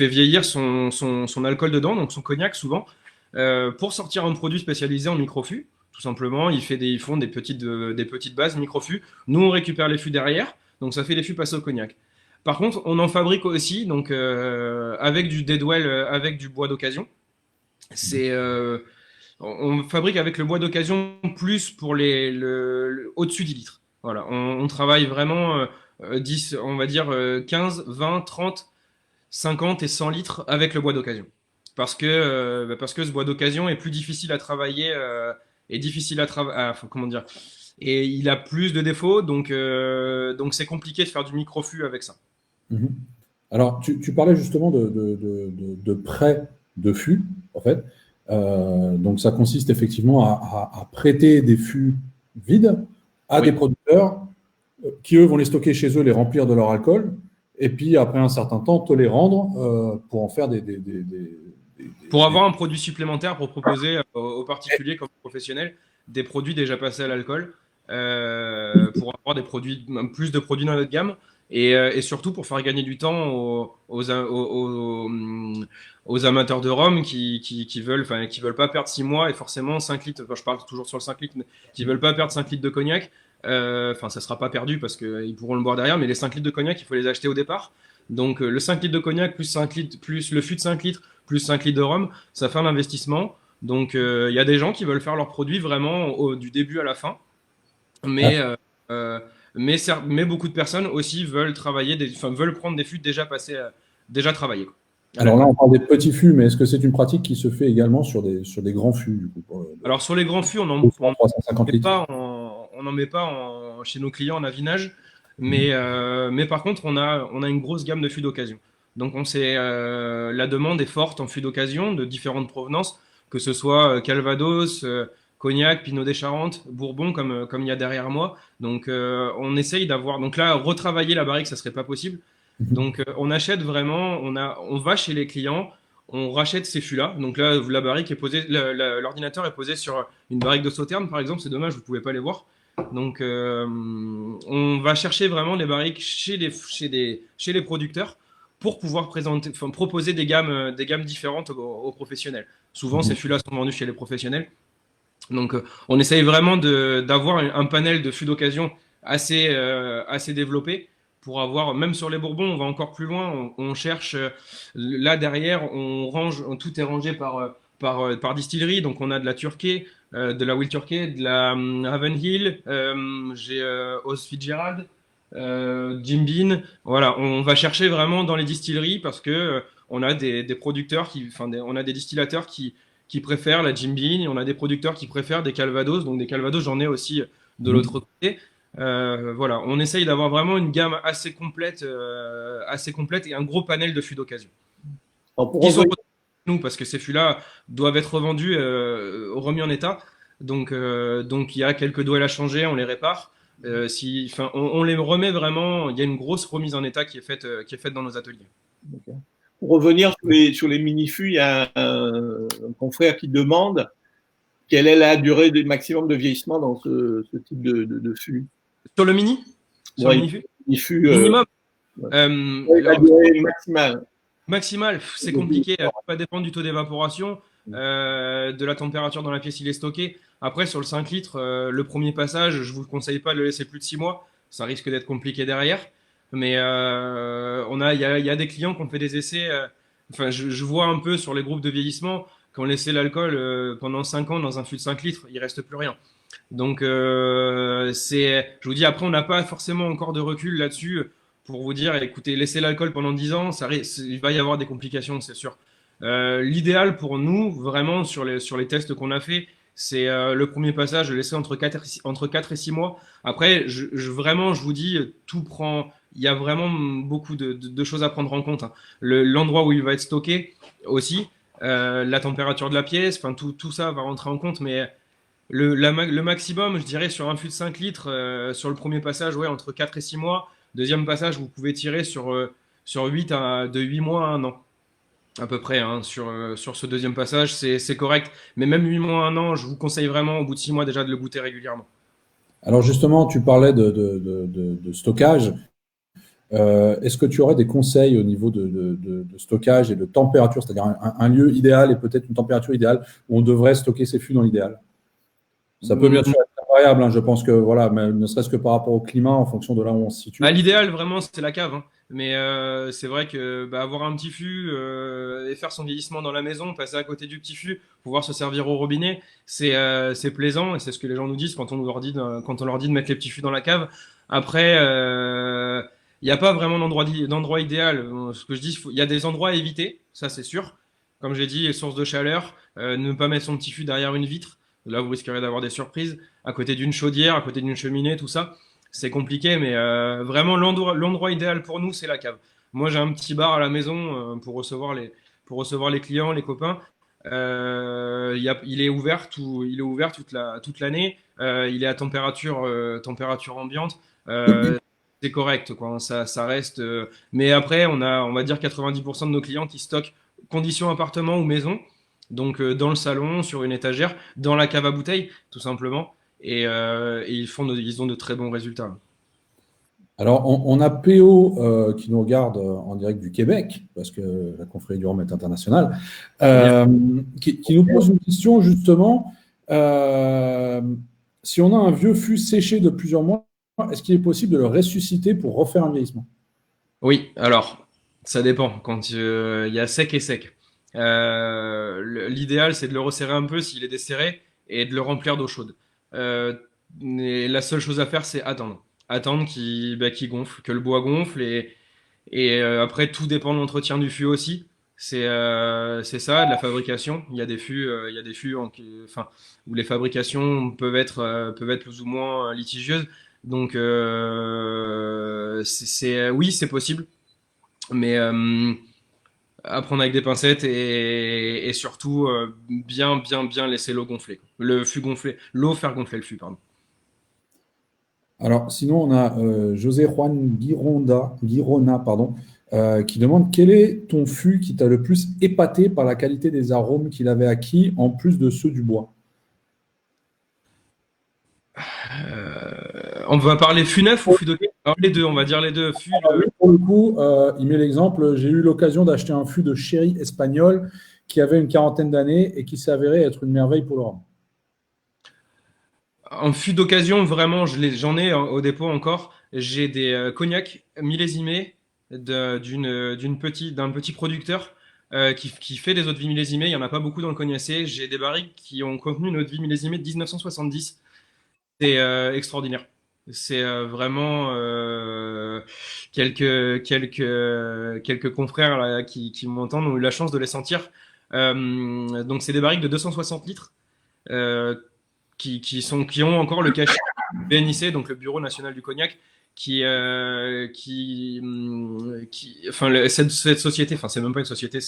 B: vieillir son alcool dedans, donc son cognac souvent, pour sortir un produit spécialisé en microfûts. Tout simplement, ils font des petites bases microfûts. Nous, on récupère les fûts derrière, donc ça fait des fûts passés au cognac. Par contre, on en fabrique aussi, donc avec du deadwell, avec du bois d'occasion. On fabrique avec le bois d'occasion plus pour au-dessus 10 litres. Voilà, on travaille vraiment 10, on va dire 15, 20, 30, 50 et 100 litres avec le bois d'occasion. Parce que ce bois d'occasion est plus difficile à travailler comment dire, et il a plus de défauts, donc c'est compliqué de faire du microfût avec ça.
C: Mhm. Alors, tu parlais justement de prêt de fûts, en fait. Donc, ça consiste effectivement à prêter des fûts vides à des producteurs qui, eux, vont les stocker chez eux, les remplir de leur alcool, et puis, après un certain temps, te les rendre pour en faire
B: pour avoir un produit supplémentaire pour proposer aux particuliers comme aux professionnels des produits déjà passés à l'alcool, pour avoir plus de produits dans notre gamme. Et surtout pour faire gagner du temps aux amateurs de rhum qui veulent pas perdre 6 mois et forcément 5 litres, je parle toujours sur le 5 litres, mais qui veulent pas perdre 5 litres de cognac. Ça sera pas perdu parce qu'ils pourront le boire derrière, mais les 5 litres de cognac, il faut les acheter au départ. Donc le 5 litres de cognac plus 5 litres, plus le fût de 5 litres, plus 5 litres de rhum, ça fait un investissement. Donc il y a des gens qui veulent faire leurs produits vraiment du début à la fin. Mais beaucoup de personnes aussi veulent prendre des fûts déjà travaillés.
C: Alors là, on parle des petits fûts, mais est-ce que c'est une pratique qui se fait également sur des grands fûts du coup,
B: Alors sur les grands fûts, on n'en met pas chez nos clients en avinage, mais par contre, on a une grosse gamme de fûts d'occasion. Donc la demande est forte en fûts d'occasion de différentes provenances, que ce soit Calvados, Cognac, Pinot des Charentes, Bourbon comme il y a derrière moi. Donc on essaye d'avoir. Donc là, retravailler la barrique, ça serait pas possible. Donc on achète vraiment, on va chez les clients, on rachète ces fûts-là. Donc là, la barrique est posée, l'ordinateur est posé sur une barrique de Sauternes, par exemple. C'est dommage, vous pouvez pas les voir. Donc on va chercher vraiment des barriques chez les producteurs pour pouvoir proposer des gammes différentes aux professionnels. Souvent, ces fûts-là sont vendus chez les professionnels. Donc, on essaye vraiment d'avoir un panel de fûts d'occasion assez développé pour avoir, même sur les Bourbons, on va encore plus loin. On cherche, là derrière, tout est rangé par distillerie. Donc, on a de la Turquet, de la Wild Turkey, de la Ravenhill, j'ai Oz Fitzgerald, Jim Beam. Voilà, on va chercher vraiment dans les distilleries parce que on a des producteurs on a des distillateurs qui préfèrent la Jim Beam, on a des producteurs qui préfèrent des Calvados, donc des Calvados, j'en ai aussi de l'autre côté. Voilà, on essaye d'avoir vraiment une gamme assez complète et un gros panel de fûts d'occasion. Qui sont nous, parce que ces fûts-là doivent être revendus, remis en état. Donc il y a quelques douelles à changer, on les répare. On les remet vraiment, il y a une grosse remise en état qui est faite dans nos ateliers.
A: Okay. Pour revenir sur les mini-fûts, il y a un confrère qui demande quelle est la durée du maximum de vieillissement dans ce type de fût?
B: Sur le mini? Sur
A: Ouais,
B: le mini-fût?
A: fût,
B: Minimum.
A: la durée maximale.
B: Maximal, c'est compliqué, ça va dépendre du taux d'évaporation, de la température dans la pièce où il est stocké. Après, sur le 5 litres, le premier passage, je ne vous conseille pas de le laisser plus de 6 mois, ça risque d'être compliqué derrière. Mais il y a des clients qui ont fait des essais, enfin, je vois un peu sur les groupes de vieillissement, qui ont laissé l'alcool pendant 5 ans dans un fût de 5 litres, il reste plus rien. Donc, je vous dis, après, on n'a pas forcément encore de recul là-dessus pour vous dire, écoutez, laissez l'alcool pendant 10 ans, il va y avoir des complications, c'est sûr. L'idéal pour nous, vraiment, sur les tests qu'on a fait, c'est le premier passage, de laisser entre 4 et 6 mois. Après, vraiment, je vous dis, il y a vraiment beaucoup de choses à prendre en compte, hein. L'endroit où il va être stocké aussi, la température de la pièce, enfin, tout ça va rentrer en compte, mais le maximum, je dirais, sur un fût de 5 litres, sur le premier passage, ouais, entre 4 et 6 mois. Deuxième passage, vous pouvez tirer sur 8 de 8 mois à 1 an, à peu près, hein, sur ce deuxième passage, c'est correct. Mais même 8 mois à 1 an, je vous conseille vraiment, au bout de 6 mois, déjà de le goûter régulièrement.
C: Alors justement, tu parlais de stockage. Est-ce que tu aurais des conseils au niveau de stockage et de température, c'est-à-dire un lieu idéal et peut-être une température idéale où on devrait stocker ses fûts dans l'idéal? Ça peut bien sûr être variable, hein, je pense que voilà, mais ne serait-ce que par rapport au climat, en fonction de là où on se situe.
B: L'idéal, vraiment, c'est la cave, hein. Mais c'est vrai que avoir un petit fût et faire son vieillissement dans la maison, passer à côté du petit fût, pouvoir se servir au robinet, c'est plaisant et c'est ce que les gens nous disent quand on leur dit de mettre les petits fûts dans la cave. Après, il n'y a pas vraiment d'endroit idéal. Ce que je dis, il y a des endroits à éviter, ça c'est sûr. Comme j'ai dit, source de chaleur, ne pas mettre son petit fût derrière une vitre. Là, vous risquerez d'avoir des surprises. À côté d'une chaudière, à côté d'une cheminée, tout ça, c'est compliqué. Mais vraiment, l'endroit idéal pour nous, c'est la cave. Moi, j'ai un petit bar à la maison pour recevoir les clients, les copains. Il est ouvert toute l'année. Il est à température ambiante. C'est correct, quoi. Ça reste. Mais après, on va dire 90% de nos clients qui stockent conditions appartement ou maison. Donc dans le salon, sur une étagère, dans la cave à bouteilles, tout simplement. Et ils ont de très bons résultats.
C: Alors, on a PO qui nous regarde en direct du Québec, parce que la confrérie du rhum est internationale, qui nous pose une question justement. Si on a un vieux fût séché de plusieurs mois, est-ce qu'il est possible de le ressusciter pour refaire un vieillissement?
B: Oui, alors, ça dépend. Quand il y a sec et sec. L'idéal, c'est de le resserrer un peu s'il est desserré et de le remplir d'eau chaude. Et la seule chose à faire, c'est attendre. Attendre qu'il gonfle, que le bois gonfle. Et après, tout dépend de l'entretien du fût aussi. C'est ça, de la fabrication. Il y a des fûts enfin, où les fabrications peuvent être plus ou moins litigieuses. Donc, oui, c'est possible. Mais à prendre avec des pincettes et surtout bien laisser l'eau gonfler. Le fût gonfler, l'eau faire gonfler le fût, pardon.
C: Alors, sinon, on a José Juan Girona, pardon, qui demande quel est ton fût qui t'a le plus épaté par la qualité des arômes qu'il avait acquis, en plus de ceux du bois?
B: On va parler fût neuf ou fût de... Alors, les deux, on va dire les deux.
C: Pour le coup, il met l'exemple, j'ai eu l'occasion d'acheter un fût de sherry espagnol qui avait une quarantaine d'années et qui s'est avéré être une merveille pour le rhum.
B: En fût d'occasion, vraiment, j'en ai au dépôt encore. J'ai des cognacs millésimés d'un petit producteur qui fait des eaux de vie millésimées. Il n'y en a pas beaucoup dans le cognacé. J'ai des barriques qui ont contenu une eau de vie millésimée de 1970. C'est extraordinaire. C'est vraiment quelques confrères là, qui m'entendent ont eu la chance de les sentir. Donc, c'est des barriques de 260 litres. Qui ont encore le cachet BNIC, donc le Bureau national du cognac, enfin, cette société, enfin, c'est même pas une société, je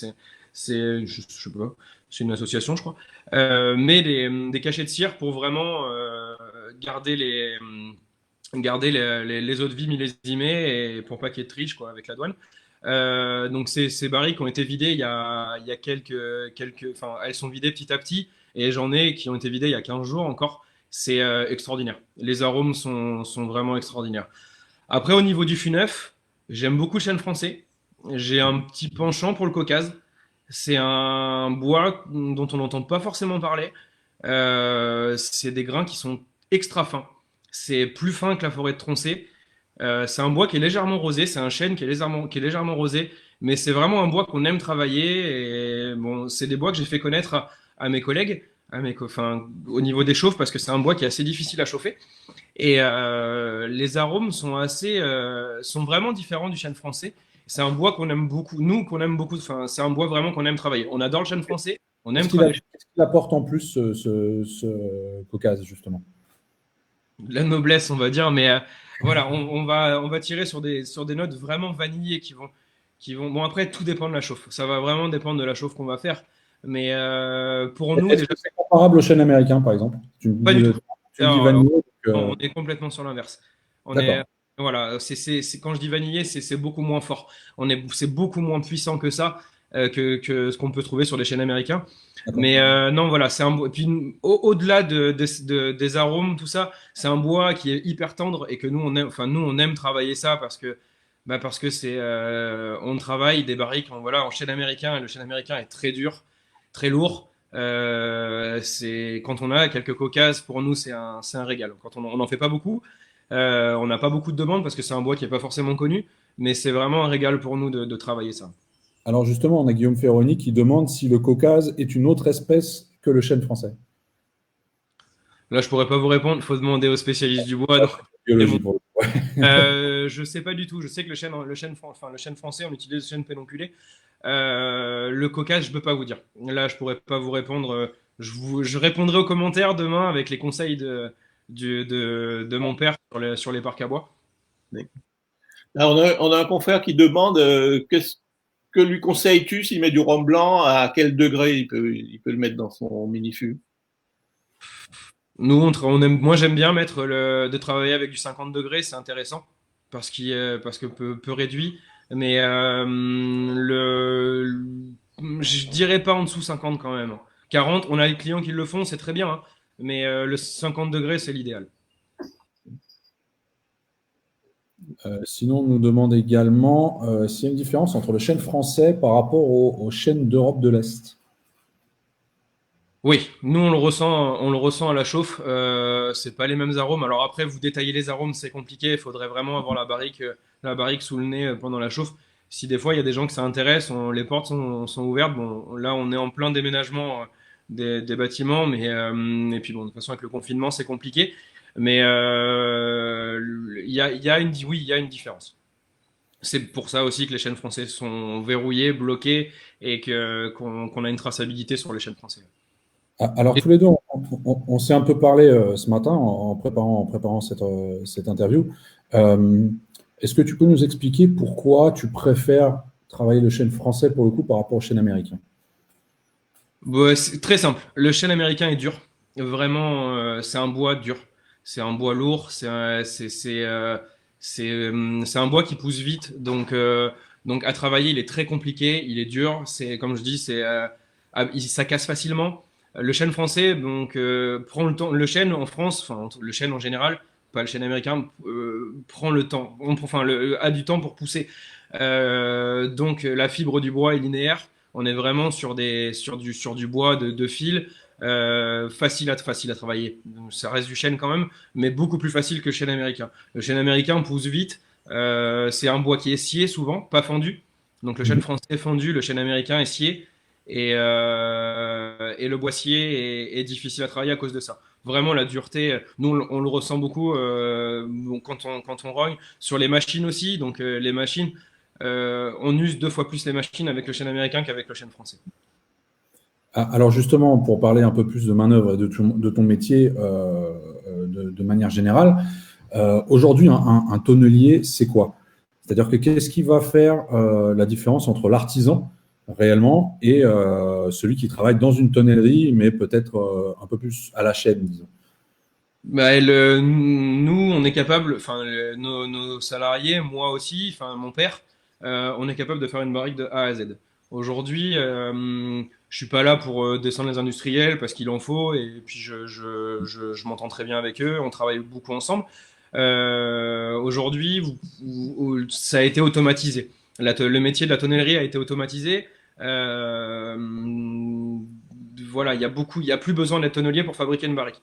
B: sais pas, c'est une association, je crois, met des cachets de cire pour vraiment garder les eaux de vie millésimées et pour pas qu'il y ait de triche, quoi, avec la douane. Donc ces barriques ont été vidées il y a enfin, elles sont vidées petit à petit, et j'en ai qui ont été vidées il y a 15 jours encore. C'est extraordinaire. Les arômes sont vraiment extraordinaires. Après, au niveau du fût neuf, j'aime beaucoup le chêne français. J'ai un petit penchant pour le Caucase. C'est un bois dont on n'entend pas forcément parler. C'est des grains qui sont extra fins. C'est plus fin que la forêt de Troncé. C'est un bois qui est légèrement rosé. C'est un chêne qui est légèrement rosé. Mais c'est vraiment un bois qu'on aime travailler. Et bon, c'est des bois que j'ai fait connaître à mes collègues, enfin, au niveau des chauffes, parce que c'est un bois qui est assez difficile à chauffer. Et les arômes sont vraiment différents du chêne français. C'est un bois qu'on aime beaucoup, nous qu'on aime beaucoup. Enfin, c'est un bois vraiment qu'on aime travailler. On adore le chêne français, on aime travailler.
C: Qu'est-ce qu'il apporte en plus ce Caucase, justement?
B: La noblesse, on va dire, mais voilà, on va tirer sur des notes vraiment vanillées qui vont. Bon, après, tout dépend de la chauffe. Ça va vraiment dépendre de la chauffe qu'on va faire. Mais pour nous,
C: Est-ce que c'est comparable au chêne américain, par exemple?
B: pas du tout.
C: Tu me dis vanillé,
B: on est complètement sur l'inverse. Voilà, quand je dis vanillé, c'est beaucoup moins fort. C'est beaucoup moins puissant que ça, que ce qu'on peut trouver sur les chênes américains. Mais non, voilà, c'est un bois. Puis au-delà des arômes, tout ça, c'est un bois qui est hyper tendre et que nous on aime travailler ça parce que on travaille des barriques en chêne américain, et le chêne américain est très dur, très lourd. C'est quand on a quelques caucases, pour nous c'est un régal. Quand on n'en fait pas beaucoup, on n'a pas beaucoup de demandes parce que c'est un bois qui est pas forcément connu, mais c'est vraiment un régal pour nous de travailler ça.
C: Alors justement, on a Guillaume Ferroni qui demande si le Caucase est une autre espèce que le chêne français.
B: Là, je pourrais pas vous répondre. Il faut demander aux spécialistes du bois. Donc,
C: Biologie pour le coup.
B: je sais pas du tout. Je sais que le chêne français, on utilise le chêne pédonculé. Le Caucase, je peux pas vous dire. Là, je pourrais pas vous répondre. Je répondrai aux commentaires demain avec les conseils de mon père sur les parcs à bois.
A: Là, on a un confrère qui demande que lui conseilles-tu s'il met du rhum blanc, à quel degré il peut le mettre dans son mini-fût?
B: Nous, moi, j'aime bien de travailler avec du 50 degrés, c'est intéressant parce que peu réduit. Mais je dirais pas en dessous 50 quand même. 40, on a les clients qui le font, c'est très bien, hein, mais le 50 degrés, c'est l'idéal.
C: Sinon, on nous demande également s'il y a une différence entre le chêne français par rapport au chêne d'Europe de l'Est.
B: Oui, nous on le ressent à la chauffe. C'est pas les mêmes arômes. Alors après, vous détailler les arômes, c'est compliqué. Il faudrait vraiment avoir la barrique sous le nez pendant la chauffe. Si des fois il y a des gens que ça intéresse, les portes sont ouvertes. Bon, là on est en plein déménagement des bâtiments, mais et puis bon, de toute façon avec le confinement c'est compliqué. Mais oui, il y a une différence. C'est pour ça aussi que les chaînes françaises sont verrouillées, bloquées, et qu'on a une traçabilité sur les chaînes françaises.
C: Alors, tous les deux, on s'est un peu parlé ce matin en préparant cette interview. Est-ce que tu peux nous expliquer pourquoi tu préfères travailler le chêne français pour le coup par rapport au chêne américain?
B: C'est très simple. Le chêne américain est dur. Vraiment, c'est un bois dur. C'est un bois lourd. C'est un bois qui pousse vite. Donc à travailler, il est très compliqué. Il est dur. C'est comme je dis, ça casse facilement. Le chêne français, donc, prend le temps. Le chêne en France, enfin, le chêne en général, pas le chêne américain, prend le temps. A du temps pour pousser. Donc, la fibre du bois est linéaire. On est vraiment sur du bois de fil, facile à travailler. Ça reste du chêne quand même, mais beaucoup plus facile que le chêne américain. Le chêne américain pousse vite. C'est un bois qui est scié souvent, pas fendu. Donc, le chêne français est fendu, le chêne américain est scié. Et le boissier est difficile à travailler à cause de ça. Vraiment, la dureté, nous, on le ressent beaucoup quand on rogne. Sur les machines aussi, donc les machines, on use 2 fois plus les machines avec le chêne américain qu'avec le chêne français.
C: Alors justement, pour parler un peu plus de manœuvre et de ton métier de manière générale, aujourd'hui, un tonnelier, c'est quoi? C'est-à-dire que qu'est-ce qui va faire la différence entre l'artisan réellement et celui qui travaille dans une tonnellerie, mais peut-être un peu plus à la chaîne, disons?
B: Nous, on est capable, enfin, nos salariés, moi aussi, enfin, mon père, on est capable de faire une barrique de A à Z. Aujourd'hui, je suis pas là pour descendre les industriels parce qu'il en faut, et puis je m'entends très bien avec eux, on travaille beaucoup ensemble. Aujourd'hui, ça a été automatisé. Le métier de la tonnellerie a été automatisé. Voilà, il y a plus besoin d'être tonnelier pour fabriquer une barrique.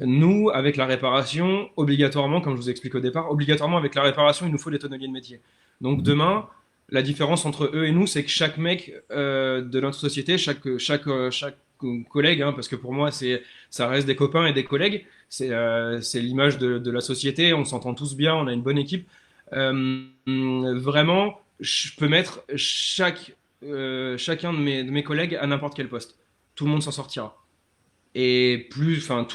B: Nous, avec la réparation, obligatoirement, comme je vous explique au départ, obligatoirement avec la réparation, il nous faut des tonneliers de métier. Donc demain, la différence entre eux et nous, c'est que chaque mec de notre société, chaque collègue, hein, parce que pour moi, ça reste des copains et des collègues, c'est l'image de la société, on s'entend tous bien, on a une bonne équipe. Vraiment, je peux mettre chacun de mes collègues à n'importe quel poste. Tout le monde s'en sortira. Et tout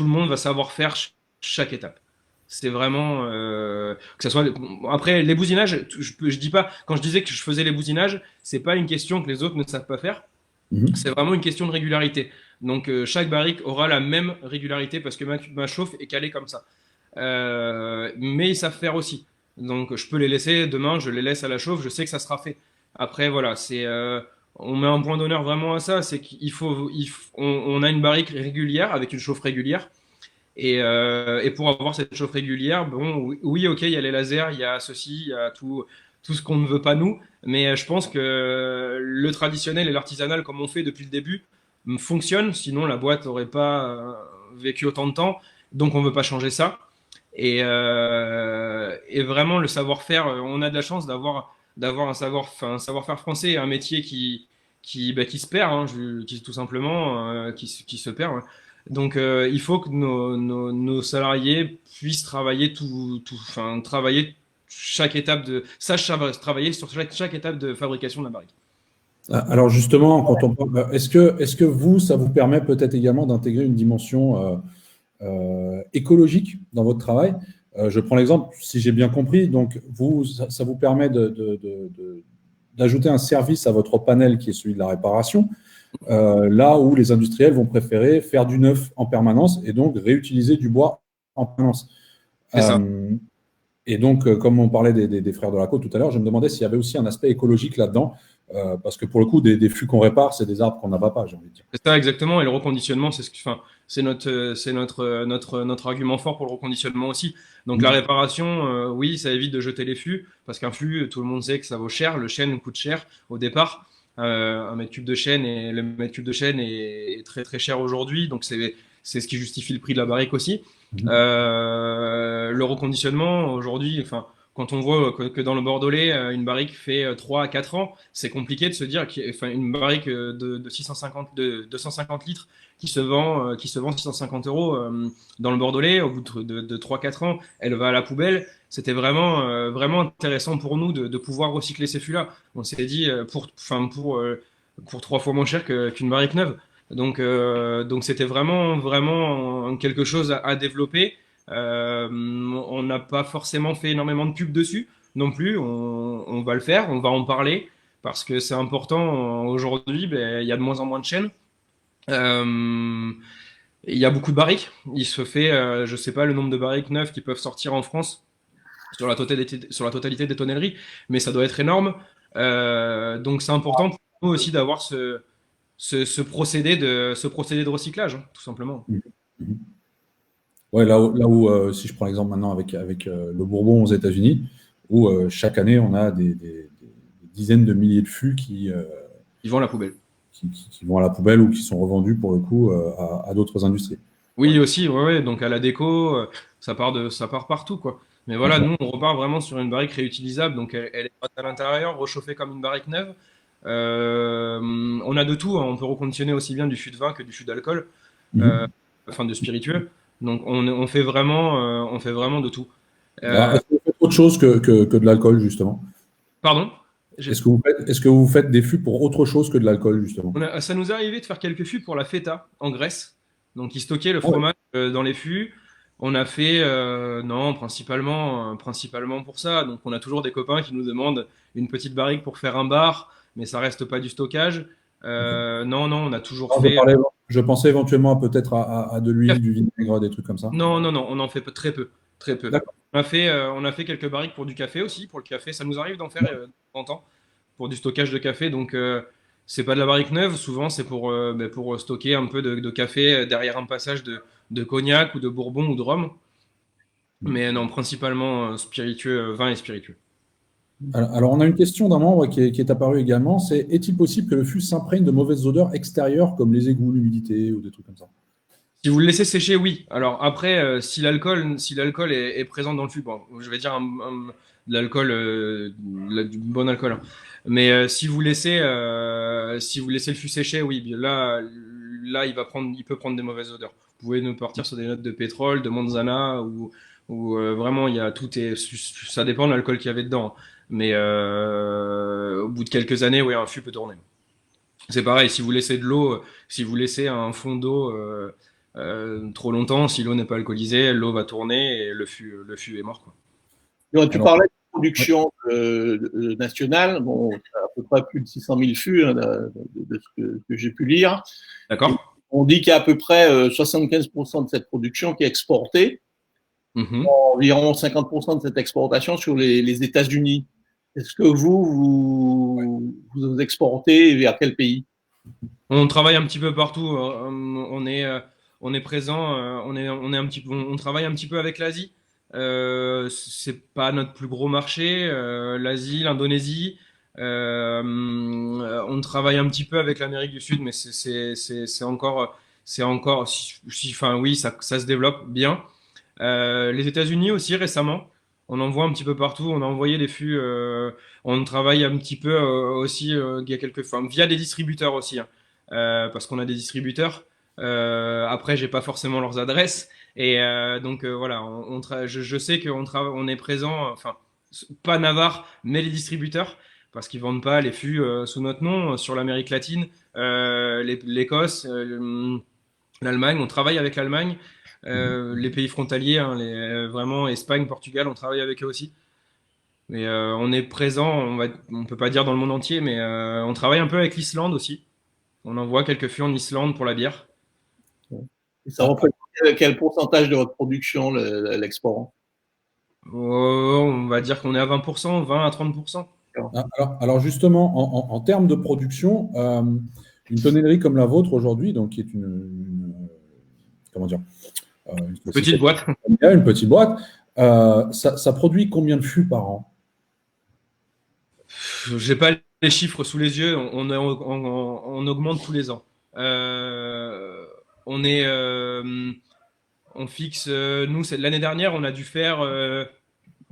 B: le monde va savoir faire chaque étape. C'est vraiment que ça soit. Après les bousinages, je dis pas, quand je disais que je faisais les bousinages, c'est pas une question que les autres ne savent pas faire. C'est vraiment une question de régularité. Donc chaque barrique aura la même régularité parce que ma chauffe est calée comme ça. Mais ils savent faire aussi. Donc je peux les laisser demain, je les laisse à la chauffe, je sais que ça sera fait. Après voilà, on met un point d'honneur vraiment à ça, c'est on a une barrique régulière avec une chauffe régulière. Et pour avoir cette chauffe régulière, bon, oui, ok, il y a les lasers, il y a ceci, il y a tout ce qu'on ne veut pas nous, mais je pense que le traditionnel et l'artisanal, comme on fait depuis le début, fonctionne. Sinon, la boîte n'aurait pas vécu autant de temps, donc on ne veut pas changer ça. Et vraiment, le savoir-faire, on a de la chance d'avoir un savoir-faire français, un métier qui se perd, hein, tout simplement, qui se perd. Ouais. Donc, il faut que nos salariés puissent travailler travailler chaque étape travailler sur chaque étape de fabrication de la barrique.
C: Alors justement, quand on parle, est-ce que vous, ça vous permet peut-être également d'intégrer une dimension écologique dans votre travail? Je prends l'exemple, si j'ai bien compris, donc ça vous permet d'ajouter un service à votre panel qui est celui de la réparation, là où les industriels vont préférer faire du neuf en permanence et donc réutiliser du bois en permanence.
B: C'est ça.
C: Et donc, comme on parlait des frères de la côte tout à l'heure, je me demandais s'il y avait aussi un aspect écologique là-dedans, parce que pour le coup, des fûts qu'on répare, c'est des arbres qu'on n'abat pas, j'ai envie de dire.
B: C'est ça exactement, et le reconditionnement, c'est notre argument fort pour le reconditionnement aussi. Donc la réparation, oui, ça évite de jeter les fûts, parce qu'un fût, tout le monde sait que ça vaut cher, le chêne coûte cher au départ. Un mètre cube de chêne, et le mètre cube de chêne est très très cher aujourd'hui, donc c'est ce qui justifie le prix de la barrique aussi. Le reconditionnement aujourd'hui, quand on voit que dans le Bordelais, une barrique fait 3 à 4 ans, c'est compliqué de se dire qu'une barrique de 250 litres qui se vend 650 euros dans le Bordelais, au bout de 3-4 ans, elle va à la poubelle. C'était vraiment intéressant pour nous de pouvoir recycler ces fûts-là. On s'est dit pour 3 fois moins cher qu'une barrique neuve. Donc c'était vraiment quelque chose à développer. On n'a pas forcément fait énormément de pubs dessus non plus. On va le faire, on va en parler parce que c'est important. Aujourd'hui, il y a de moins en moins de chaînes. Il y a beaucoup de barriques. Il se fait, je sais pas le nombre de barriques neuves qui peuvent sortir en France sur la totalité des tonnelleries, mais ça doit être énorme. Donc c'est important pour nous aussi d'avoir ce procédé de recyclage, hein, tout simplement.
C: Ouais, là où si je prends l'exemple maintenant avec le Bourbon aux États-Unis, où chaque année on a des dizaines de milliers de fûts qui
B: vont à la poubelle.
C: Qui vont à la poubelle ou qui sont revendus pour le coup à d'autres industries.
B: Oui, aussi, ouais. Donc à la déco, ça part partout, quoi. Mais voilà, nous on repart vraiment sur une barrique réutilisable, donc elle est à l'intérieur, réchauffée comme une barrique neuve. On a de tout, hein. On peut reconditionner aussi bien du fût de vin que du fût d'alcool, de spiritueux. Donc on fait vraiment de tout.
C: Est-ce que vous faites autre chose que de l'alcool, justement?
B: Pardon?
C: Est-ce que vous faites des fûts pour autre chose que de l'alcool, justement?
B: Ça nous est arrivé de faire quelques fûts pour la feta en Grèce. Donc ils stockaient le fromage dans les fûts. On a fait non, principalement pour ça. Donc on a toujours des copains qui nous demandent une petite barrique pour faire un bar, mais ça reste pas du stockage. Non, on a toujours fait.
C: Je pensais éventuellement peut-être à de l'huile, du vinaigre, des trucs comme ça.
B: Non, on en fait très peu. On a fait quelques barriques pour du café aussi. Pour le café, ça nous arrive d'en faire en temps pour du stockage de café. Donc, c'est pas de la barrique neuve. Souvent, c'est pour stocker un peu de café derrière un passage de cognac ou de bourbon ou de rhum. Mais non, principalement spiritueux, vin et spiritueux.
C: Alors, on a une question d'un membre qui est apparu également, c'est est-il possible que le fût s'imprègne de mauvaises odeurs extérieures comme les égouts, l'humidité ou des trucs comme ça?
B: Si vous le laissez sécher, oui. Alors après, si l'alcool est présent dans le fût, bon, je vais dire de l'alcool, du bon alcool, hein. Mais si vous laissez le fût sécher, oui, là, il peut prendre des mauvaises odeurs. Vous pouvez nous partir sur des notes de pétrole, de manzana ou vraiment ça dépend de l'alcool qu'il y avait dedans. Mais au bout de quelques années, oui, un fût peut tourner. C'est pareil, si vous laissez de l'eau, si vous laissez un fond d'eau trop longtemps, si l'eau n'est pas alcoolisée, l'eau va tourner et le fût est mort, quoi.
A: Donc, tu parlais de production nationale, bon, à peu près plus de 600 000 fûts hein, de ce que j'ai pu lire.
B: D'accord.
A: On dit qu'il y a à peu près 75% de cette production qui est exportée, environ 50% de cette exportation sur les États-Unis. Est-ce que vous exportez vers quel pays?
B: On travaille un petit peu partout. On est présent. On est un petit peu. On travaille un petit peu avec l'Asie. C'est pas notre plus gros marché. L'Asie, l'Indonésie. On travaille un petit peu avec l'Amérique du Sud, mais c'est encore. Enfin oui, ça se développe bien. Les États-Unis aussi récemment. On en voit un petit peu partout. On a envoyé des fûts. On travaille un petit peu aussi il y a quelques fois via des distributeurs aussi, hein. Parce qu'on a des distributeurs. Après, j'ai pas forcément leurs adresses. Et donc voilà, je sais on est présent, enfin pas Navarre, mais les distributeurs, parce qu'ils vendent pas les fûts sous notre nom sur l'Amérique latine, l'Écosse, l'Allemagne. On travaille avec l'Allemagne, les pays frontaliers, hein, vraiment Espagne, Portugal, on travaille avec eux aussi. Mais on est présent, on peut pas dire dans le monde entier, mais on travaille un peu avec l'Islande aussi. On envoie quelques fûts en Islande pour la bière.
A: Et ça représente quel pourcentage de votre production, l'export?
B: On va dire qu'on est à 20%, 20 à 30%.
C: Alors justement, en termes de production, une tonnellerie comme la vôtre aujourd'hui, donc qui est comment dire, une
B: petite boîte.
C: Une petite boîte, ça produit combien de fûts par an?
B: J'ai pas les chiffres sous les yeux. On augmente tous les ans. On fixe. Nous, l'année dernière, on a dû faire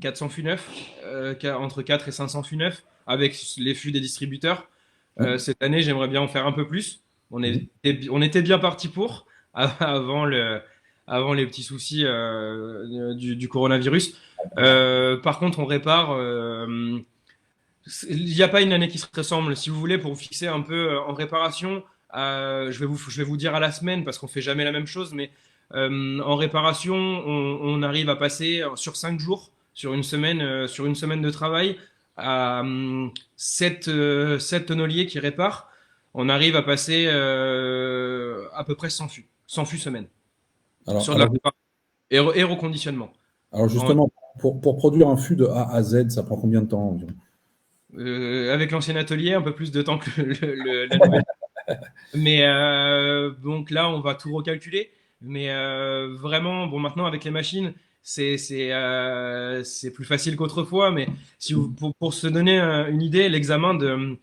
B: 400 fûts neufs, entre 4 et 500 fûts neufs avec les fûts des distributeurs. Cette année, j'aimerais bien en faire un peu plus. On était bien parti pour avant les petits soucis du coronavirus. Par contre, on répare. Il n'y a pas une année qui se ressemble. Si vous voulez, pour vous fixer un peu en réparation, je vais vous dire à la semaine parce qu'on fait jamais la même chose, mais en réparation, on arrive à passer sur 5 jours, sur une semaine de travail, à 7 tonneliers qui réparent. On arrive à passer à peu près 100 fûts semaine. Sur de la réparation et reconditionnement.
C: Alors justement, pour produire un fût de A à Z, ça prend combien de temps environ?
B: Avec l'ancien atelier, un peu plus de temps que la nouvelle. Mais donc là, on va tout recalculer. Mais vraiment, bon, maintenant avec les machines, c'est plus facile qu'autrefois. Mais si pour se donner une idée, l'examen de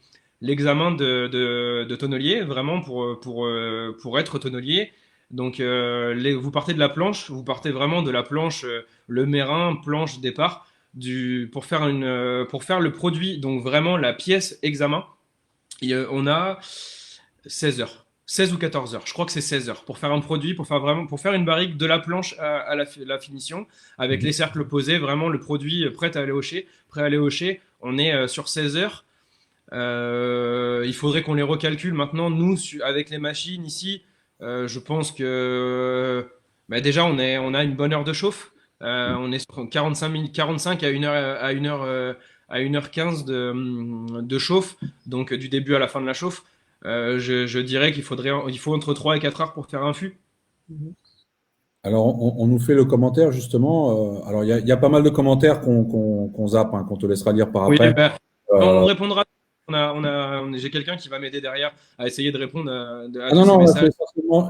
B: tonnelier, vraiment pour être tonnelier. Donc vous partez de la planche, vous partez vraiment de la planche, le mérin, planche départ. Pour faire le produit, donc vraiment la pièce examen, on a 16 heures, 16 ou 14 heures, je crois que c'est 16 heures pour faire un produit, pour faire une barrique de la planche à la finition, avec les cercles posés, vraiment le produit prêt à aller au chai, on est sur 16 heures. Il faudrait qu'on les recalcule maintenant, nous, avec les machines ici, je pense que déjà on a une bonne heure de chauffe. On est sur 45 à 1h15 de chauffe, donc du début à la fin de la chauffe. Je dirais il faut entre 3 et 4 heures pour faire un fût.
C: Alors, on nous fait le commentaire justement. Alors, il y a pas mal de commentaires qu'on zappe, hein, qu'on te laissera lire par après.
B: On répondra. J'ai quelqu'un qui va m'aider derrière à essayer de répondre à tous ces
C: non,
B: messages.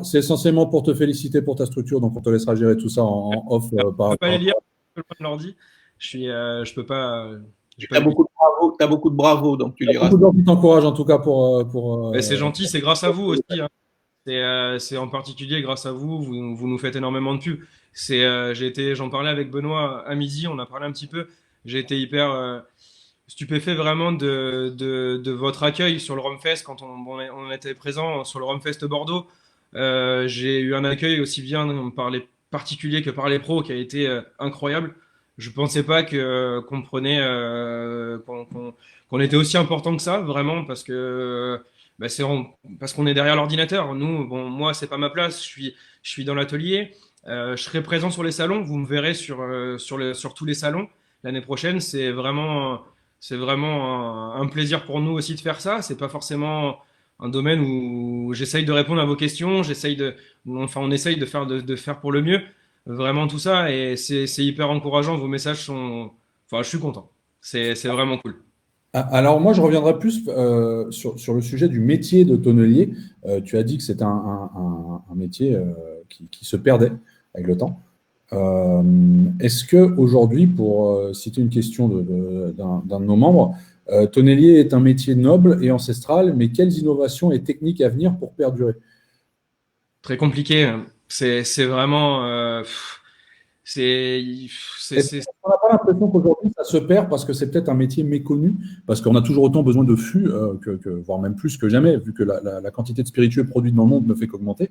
C: c'est essentiellement pour te féliciter pour ta structure, donc on te laissera gérer tout ça en off.
B: Je ne peux pas les lire, je peux pas l'ordi. Je peux pas.
A: Tu as beaucoup de bravo, donc tu liras.
C: Beaucoup de gens qui t'encouragent en tout cas pour
B: c'est gentil, c'est grâce à vous aussi. Hein. C'est en particulier grâce à vous, vous nous faites énormément de pubs. J'en parlais avec Benoît à midi, on a parlé un petit peu. J'ai été hyper stupéfait vraiment de votre accueil sur le Rumfest quand on était présent sur le Rumfest Bordeaux. J'ai eu un accueil aussi bien par les particuliers que par les pros qui a été incroyable. Je pensais pas qu'on prenait qu'on était aussi important que ça, vraiment, parce que parce qu'on est derrière l'ordinateur. Nous, bon, moi, c'est pas ma place. Je suis dans l'atelier. Je serai présent sur les salons. Vous me verrez sur tous les salons l'année prochaine. C'est vraiment un plaisir pour nous aussi de faire ça. C'est pas forcément un domaine où j'essaye de répondre à vos questions. On essaye de faire pour le mieux. Vraiment tout ça, et c'est hyper encourageant. Vos messages sont, je suis content. C'est vraiment cool.
C: Alors moi, je reviendrai plus sur le sujet du métier de tonnelier. Tu as dit que c'était un métier qui se perdait avec le temps. Est-ce qu'aujourd'hui, pour citer une question d'un de nos membres, tonnelier est un métier noble et ancestral, mais quelles innovations et techniques à venir pour perdurer?
B: Très compliqué. C'est vraiment...
C: On n'a pas l'impression qu'aujourd'hui ça se perd parce que c'est peut-être un métier méconnu, parce qu'on a toujours autant besoin de fûts, voire même plus que jamais, vu que la quantité de spiritueux produits dans le monde ne fait qu'augmenter.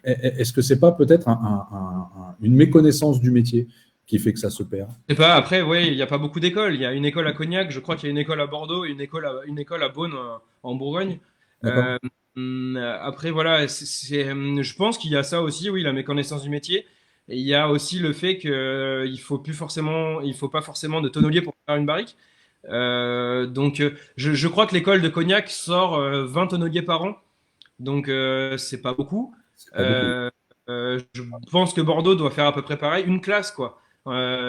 C: Est-ce que c'est pas peut-être une méconnaissance du métier qui fait que ça se perd?
B: Je sais pas, après, oui, il n'y a pas beaucoup d'écoles. Il y a une école à Cognac, je crois qu'il y a une école à Bordeaux, une école à Beaune en Bourgogne. Après, voilà, je pense qu'il y a ça aussi, oui, la méconnaissance du métier. Et il y a aussi le fait qu'il ne faut pas forcément de tonnelier pour faire une barrique. Donc, je crois que l'école de Cognac sort 20 tonneliers par an. Donc, c'est pas beaucoup. Je pense que Bordeaux doit faire à peu près pareil, une classe, quoi.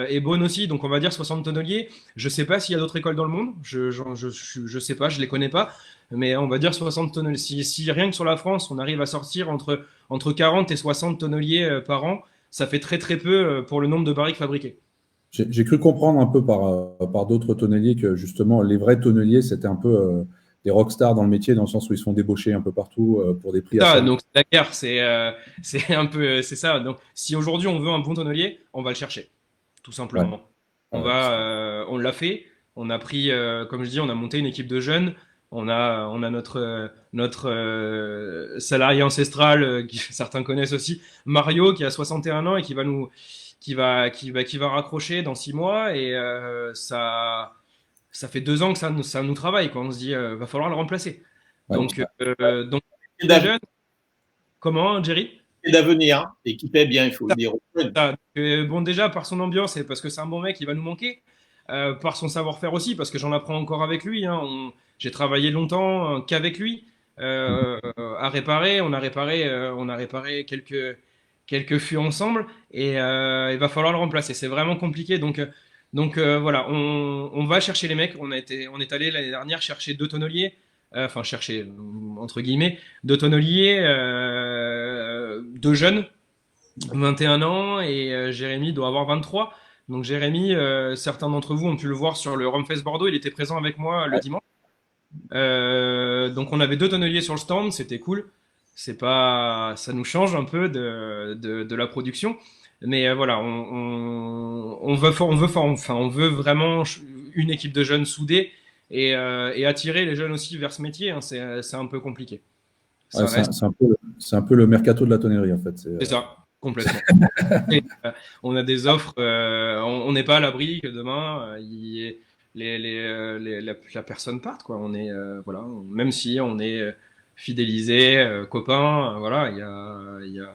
B: Et Beaune aussi, donc on va dire 60 tonneliers. Je sais pas s'il y a d'autres écoles dans le monde, je sais pas, je les connais pas, mais on va dire 60 tonneliers. Si rien que sur la France, on arrive à sortir entre 40 et 60 tonneliers par an, ça fait très très peu pour le nombre de barriques fabriquées.
C: J'ai cru comprendre un peu par d'autres tonneliers que justement les vrais tonneliers, c'était un peu des rockstars dans le métier, dans le sens où ils se font débaucher un peu partout pour des prix
B: assez. Donc la guerre, c'est un peu, c'est ça. Donc si aujourd'hui on veut un bon tonnelier, on va le chercher, tout simplement. Ouais. On l'a fait. On a pris, comme je dis, on a monté une équipe de jeunes. On a notre salarié ancestral, que certains connaissent aussi, Mario, qui a 61 ans et qui va raccrocher dans 6 mois. Et ça fait 2 ans que ça nous travaille, quoi. On se dit, va falloir le remplacer. Ouais, donc les jeunes, comment, Jerry?
A: Et d'avenir, et qui paie bien, il faut le dire.
B: Bon, déjà, par son ambiance, et parce que c'est un bon mec, il va nous manquer. Par son savoir-faire aussi, parce que j'en apprends encore avec lui. Hein. J'ai travaillé longtemps qu'avec lui à réparer. On a réparé quelques fûts ensemble, et il va falloir le remplacer. C'est vraiment compliqué. Donc voilà, on va chercher les mecs. On est allé l'année dernière chercher 2 tonneliers. Enfin, chercher entre guillemets 2 tonneliers, 2 jeunes, 21 ans, et Jérémy doit avoir 23. Donc Jérémy, certains d'entre vous ont pu le voir sur le Rumfest Bordeaux, il était présent avec moi le dimanche. Donc on avait 2 tonneliers sur le stand, c'était cool. Ça nous change un peu de la production, mais voilà, on veut vraiment une équipe de jeunes soudés et attirer les jeunes aussi vers ce métier. Hein, c'est un peu compliqué.
C: C'est un peu le mercato de la tonnerie en fait.
B: C'est ça. Complètement. Et, on a des offres, on n'est pas à l'abri que demain la personne parte, quoi. On est voilà, même si on est fidélisé, copain, voilà,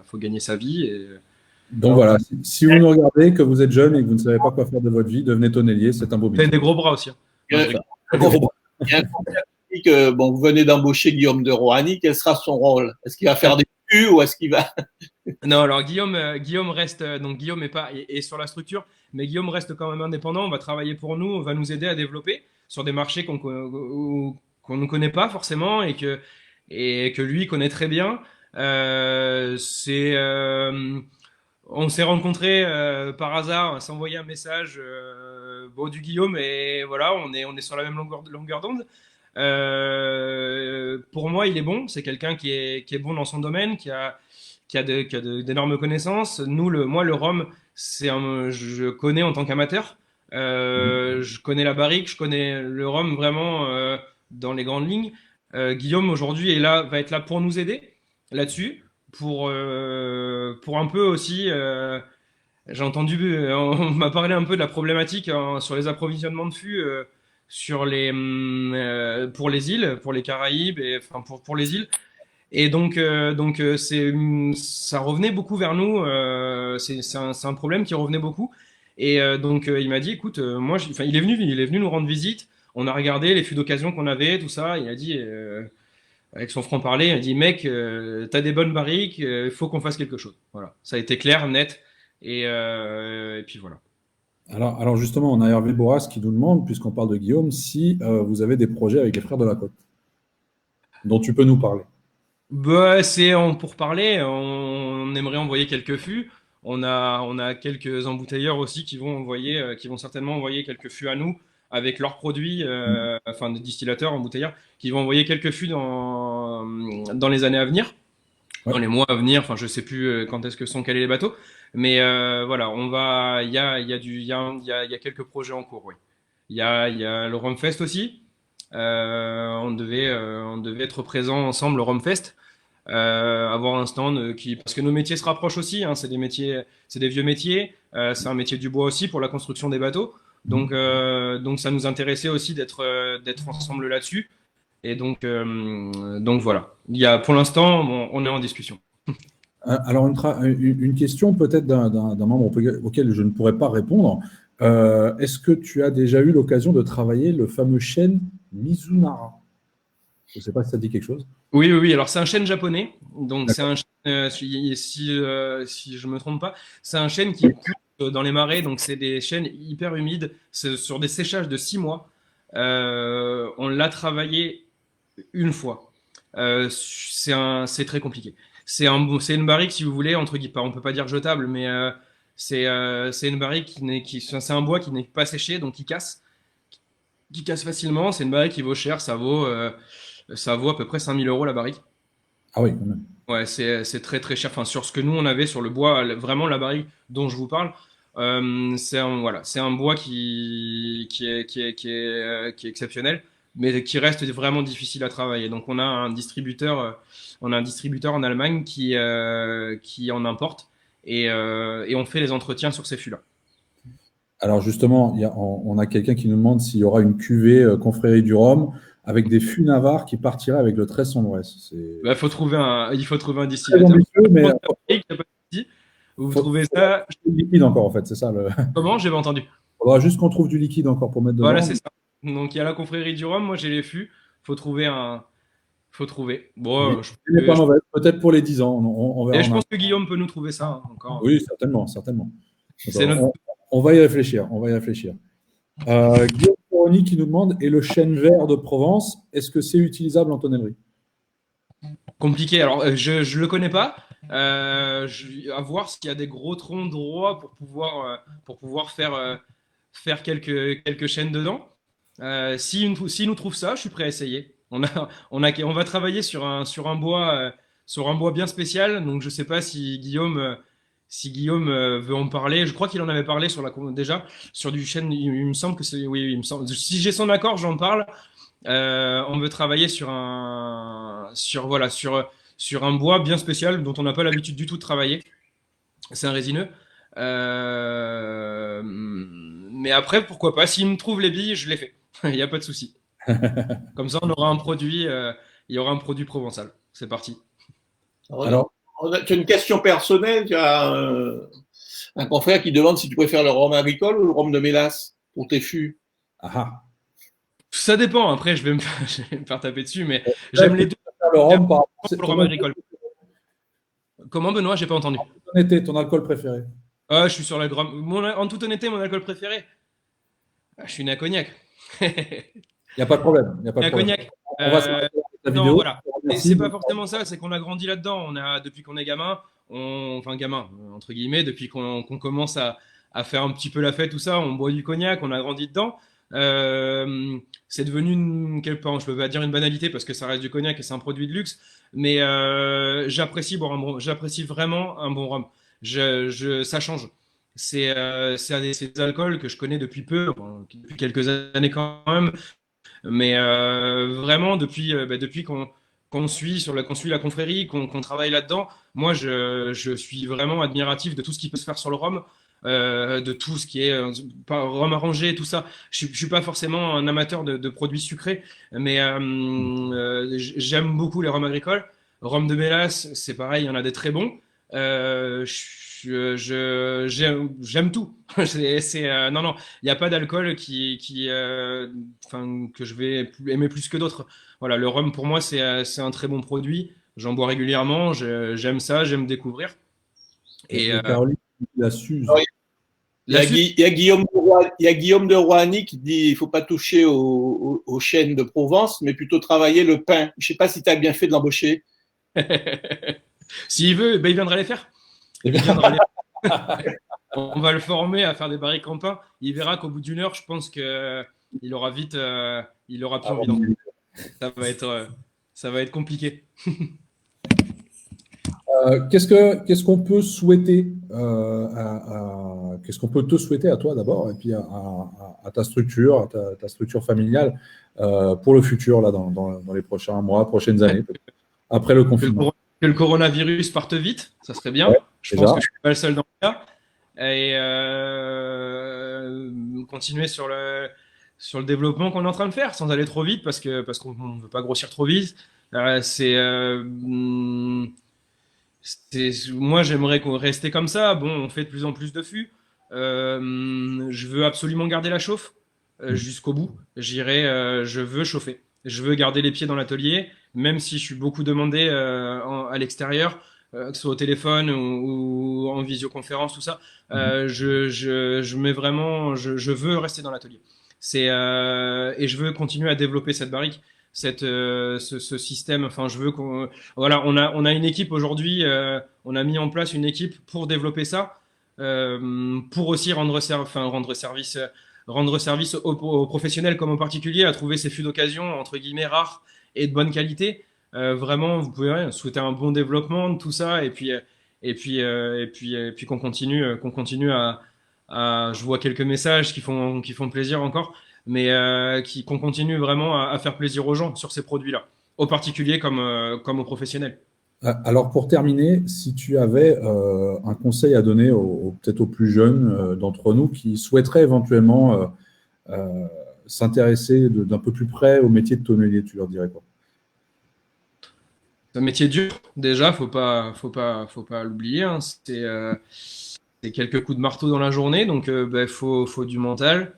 B: faut gagner sa vie.
C: Donc voilà, si vous nous regardez, que vous êtes jeune et que vous ne savez pas quoi faire de votre vie, devenez tonnelier, c'est un beau métier.
B: Vous avez des gros bras aussi. Hein.
A: Il y a un bon, vous venez d'embaucher Guillaume de Rohanny, quel sera son rôle? Est-ce qu'il va faire des fût ou est-ce qu'il va…
B: Non, alors Guillaume reste, donc Guillaume est sur la structure, mais Guillaume reste quand même indépendant. On va travailler pour nous, on va nous aider à développer sur des marchés qu'on ne connaît pas forcément et que lui connaît très bien. On s'est rencontrés par hasard, on s'est envoyé un message du Guillaume et voilà, on est sur la même longueur d'onde. Pour moi, il est bon. C'est quelqu'un qui est bon dans son domaine, qui a d'énormes connaissances. Moi, le rhum, je connais en tant qu'amateur. Je connais la barrique, je connais le rhum vraiment dans les grandes lignes. Guillaume aujourd'hui va être là pour nous aider là-dessus, pour un peu aussi. J'ai entendu, on m'a parlé un peu de la problématique sur les approvisionnements de fûts pour les îles, pour les Caraïbes, et enfin pour les îles. Et donc ça revenait beaucoup vers nous. C'est un problème qui revenait beaucoup. Et donc il m'a dit, écoute, il est venu nous rendre visite. On a regardé les fûts d'occasion qu'on avait, tout ça. Il a dit, avec son franc-parler, il a dit, mec, t'as des bonnes barriques, il faut qu'on fasse quelque chose. Voilà, ça a été clair, net. Et puis voilà.
C: Alors justement, on a Hervé Boras qui nous demande, puisqu'on parle de Guillaume, si vous avez des projets avec les frères de la Côte, dont tu peux nous parler.
B: Pour parler, on aimerait envoyer quelques fûts. On a quelques embouteilleurs aussi qui vont certainement envoyer quelques fûts à nous avec leurs produits, enfin des distillateurs, embouteilleurs, qui vont envoyer quelques fûts dans les années à venir, dans les mois à venir. Enfin, je sais plus quand est-ce que sont calés les bateaux, mais voilà, il y a quelques projets en cours. Oui, il y a le Rumfest aussi. On devait être présents ensemble au Rumfest, avoir un stand parce que nos métiers se rapprochent aussi, hein, c'est des vieux métiers, c'est un métier du bois aussi pour la construction des bateaux, donc ça nous intéressait aussi d'être ensemble là-dessus, et donc voilà. Pour l'instant, on est en discussion.
C: Alors une question peut-être d'un membre auquel je ne pourrais pas répondre. Est-ce que tu as déjà eu l'occasion de travailler le fameux chêne Mizunara? Je ne sais pas si ça dit quelque chose.
B: Oui. Alors, c'est un chêne japonais. Donc, c'est un chêne, si je me trompe pas, c'est un chêne qui pousse dans les marais. Donc, c'est des chênes hyper humides. C'est sur des séchages de 6 mois. On l'a travaillé une fois. C'est très compliqué. C'est une barrique, si vous voulez, entre guillemets. On peut pas dire jetable, mais c'est une barrique c'est un bois qui n'est pas séché, donc qui casse facilement. C'est une barrique qui vaut cher. Ça vaut à peu près 5 000 € la barrique.
C: Ah oui, quand même.
B: Ouais, c'est très très cher. Enfin, sur ce que nous on avait sur le bois, vraiment la barrique dont je vous parle, c'est un bois qui est exceptionnel, mais qui reste vraiment difficile à travailler. Donc on a un distributeur en Allemagne qui en importe et on fait les entretiens sur ces fûts-là.
C: Alors justement, on a quelqu'un qui nous demande s'il y aura une cuvée confrérie du rhum avec des fûts Navarre qui partiraient avec le très sombre.
B: Il faut trouver un distillateur. Vous trouvez ça
C: liquide encore, en fait, c'est ça.
B: Comment? J'ai pas entendu.
C: Il faudra juste qu'on trouve du liquide encore pour mettre dedans.
B: Voilà, c'est ça. Donc il y a la confrérie du rhum, moi j'ai les fûts. Faut trouver. Bon,
C: c'est pas mauvais. Peut-être pour les 10 ans. On verra.
B: Et je pense que Guillaume peut nous trouver ça encore.
C: Oui, certainement. On va y réfléchir. Guillaume Coroni qui nous demande, et le chêne vert de Provence, est-ce que c'est utilisable en tonnellerie?
B: Compliqué. Alors, je le connais pas. À voir s'il y a des gros troncs droits pour pouvoir faire quelques chaînes dedans. S'il nous trouve ça, je suis prêt à essayer. On va travailler sur un bois bien spécial. Donc, je sais pas si Guillaume veut en parler. Je crois qu'il en avait parlé déjà sur du chêne. Il me semble que c'est, oui, il me semble. Si j'ai son accord, j'en parle. On veut travailler sur un bois bien spécial dont on n'a pas l'habitude du tout de travailler. C'est un résineux. Mais après, pourquoi pas? S'il me trouve les billes, je les fais. Il n'y a pas de souci. Comme ça, on aura un produit. Il y aura un produit provençal. C'est parti.
A: Alors, tu as une question personnelle. Tu as un confrère qui demande si tu préfères le rhum agricole ou le rhum de mélasse pour tes fûts.
C: Ah.
B: Ça dépend. Après, je vais me faire taper dessus, mais j'aime les deux.
C: Le rhum
B: pour le rhum agricole. Comment, Benoît? J'ai pas entendu.
C: Ton alcool préféré?
B: Je suis sur la gramme. En toute honnêteté, mon alcool préféré, je suis né à Cognac.
C: Il n'y a pas de problème. Il y a pas de
B: À
C: problème.
B: Cognac.
C: On va s'arrêter avec ta
B: Non,
C: vidéo.
B: voilà.
C: Merci.
B: C'est pas forcément ça, c'est qu'on a grandi là-dedans. Depuis qu'on est gamin, enfin gamin, entre guillemets, depuis qu'on commence à faire un petit peu la fête, tout ça, on boit du cognac, on a grandi dedans. C'est devenu je peux pas dire une banalité parce que ça reste du cognac et c'est un produit de luxe, mais j'apprécie vraiment un bon rhum. Ça change. C'est un des alcools que je connais depuis peu, bon, depuis quelques années quand même. Mais vraiment, depuis qu'on suit la confrérie, qu'on travaille là-dedans, moi, je suis vraiment admiratif de tout ce qui peut se faire sur le rhum, de tout ce qui est rhum arrangé, tout ça. Je suis pas forcément un amateur de produits sucrés, mais j'aime beaucoup les rhums agricoles. Rhum de mélasse, c'est pareil, il y en a des très bons. J'aime tout. Non, non, il n'y a pas d'alcool que je vais aimer plus que d'autres. Voilà, le rhum pour moi c'est un très bon produit. J'en bois régulièrement. J'aime ça, j'aime découvrir.
C: Et Caroline, la Suze.
A: Il y a Guillaume de Roigny qui dit il ne faut pas toucher aux chênes de Provence, mais plutôt travailler le pain. Je ne sais pas si tu as bien fait de l'embaucher.
B: S'il veut, ben, il viendra les faire. On va le former à faire des barriques en pain. Il verra qu'au bout d'1 heure, je pense qu'il aura il aura plus envie d'en faire. Ça va être compliqué.
C: Qu'est-ce qu'on peut souhaiter qu'est-ce qu'on peut te souhaiter à toi d'abord et puis à ta structure, ta structure familiale pour le futur là dans les prochains mois, prochaines années, après le confinement.
B: Que le coronavirus parte vite, ça serait bien.
C: Ouais,
B: je pense que je suis pas le seul dans le cas. Et continuer sur le développement qu'on est en train de faire, sans aller trop vite, parce qu'on ne veut pas grossir trop vite. Moi, j'aimerais rester comme ça. Bon, on fait de plus en plus de fûts. Je veux absolument garder la chauffe jusqu'au bout. Je veux chauffer. Je veux garder les pieds dans l'atelier, même si je suis beaucoup demandé à l'extérieur, que ce soit au téléphone ou en visioconférence, tout ça. Je mets vraiment, je veux rester dans l'atelier. Et je veux continuer à développer cette barrique, ce système. Enfin, je veux voilà, on a une équipe aujourd'hui. On a mis en place une équipe pour développer ça, pour aussi rendre service aux professionnels comme aux particuliers, à trouver ces fûts d'occasion entre guillemets rares et de bonne qualité. Vraiment, vous pouvez souhaiter un bon développement de tout ça et puis qu'on continue je vois quelques messages qui font plaisir encore, mais qu'on continue vraiment à faire plaisir aux gens sur ces produits-là, aux particuliers comme aux professionnels.
C: Alors pour terminer, si tu avais un conseil à donner peut-être aux plus jeunes d'entre nous qui souhaiteraient éventuellement s'intéresser d'un peu plus près au métier de tonnelier, tu leur dirais quoi?
B: C'est un métier dur, déjà, faut pas l'oublier. Hein. C'est quelques coups de marteau dans la journée, donc faut du mental.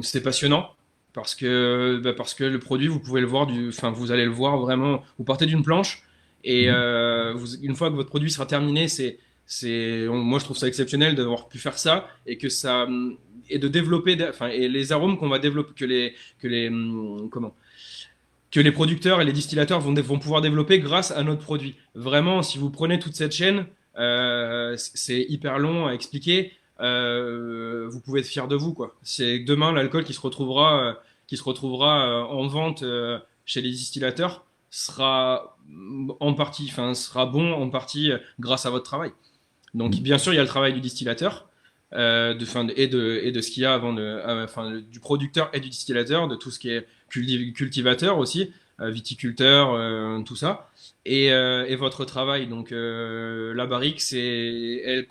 B: C'est passionnant parce que le produit, vous pouvez le voir, vous allez le voir vraiment. Vous partez d'une planche et une fois que votre produit sera terminé, moi je trouve ça exceptionnel d'avoir pu faire ça et de développer, et les arômes qu'on va développer, que les producteurs et les distillateurs vont pouvoir développer grâce à notre produit. Vraiment, si vous prenez toute cette chaîne, c'est hyper long à expliquer. Vous pouvez être fier de vous, quoi. C'est demain l'alcool qui se retrouvera en vente chez les distillateurs sera bon en partie grâce à votre travail. Donc bien sûr il y a le travail du distillateur et de ce qu'il y a du producteur et du distillateur, de tout ce qui est cultivateur aussi, viticulteur, tout ça, et votre travail. Donc la barrique, la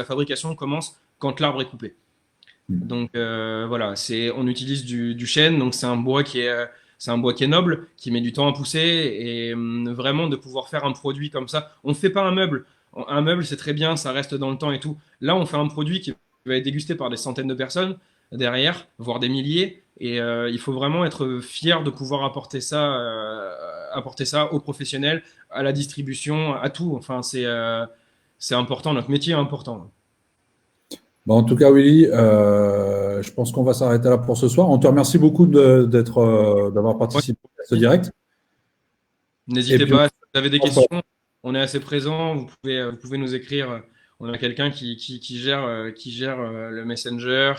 B: fabrication commence quand l'arbre est coupé. Donc voilà, on utilise du chêne, donc c'est un bois qui est noble, qui met du temps à pousser, et vraiment de pouvoir faire un produit comme ça. On ne fait pas un meuble. Un meuble, c'est très bien, ça reste dans le temps et tout. Là, on fait un produit qui va être dégusté par des centaines de personnes. derrière, voire des milliers. Et il faut vraiment être fier de pouvoir apporter ça aux professionnels, à la distribution, à tout. Enfin, c'est important. Notre métier est important.
C: Bon, en tout cas, Willy, je pense qu'on va s'arrêter là pour ce soir. On te remercie beaucoup d'avoir participé à ce direct.
B: N'hésitez pas, si vous avez des questions, on est assez présent. Vous pouvez nous écrire. On a quelqu'un qui gère le Messenger.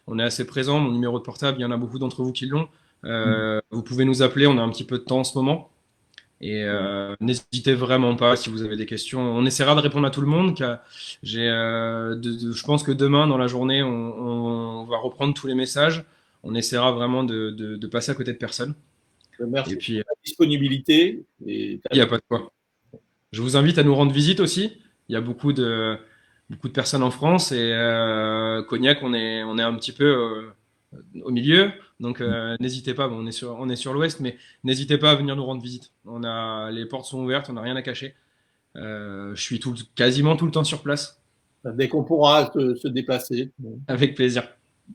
B: On est assez présent. Mon numéro de portable, il y en a beaucoup d'entre vous qui l'ont. Vous pouvez nous appeler. On a un petit peu de temps en ce moment. Et n'hésitez vraiment pas si vous avez des questions. On essaiera de répondre à tout le monde. Je pense que demain, dans la journée, on va reprendre tous les messages. On essaiera vraiment de passer à côté de personne.
A: Merci pour la disponibilité.
B: Il n'y a pas de quoi. Je vous invite à nous rendre visite aussi. Il y a beaucoup de personnes en France et Cognac, on est un petit peu au milieu. Donc n'hésitez pas. Bon, on est sur l'ouest, mais n'hésitez pas à venir nous rendre visite. Les portes sont ouvertes, on n'a rien à cacher. Je suis quasiment tout le temps sur place.
A: Dès qu'on pourra se déplacer.
B: Avec plaisir.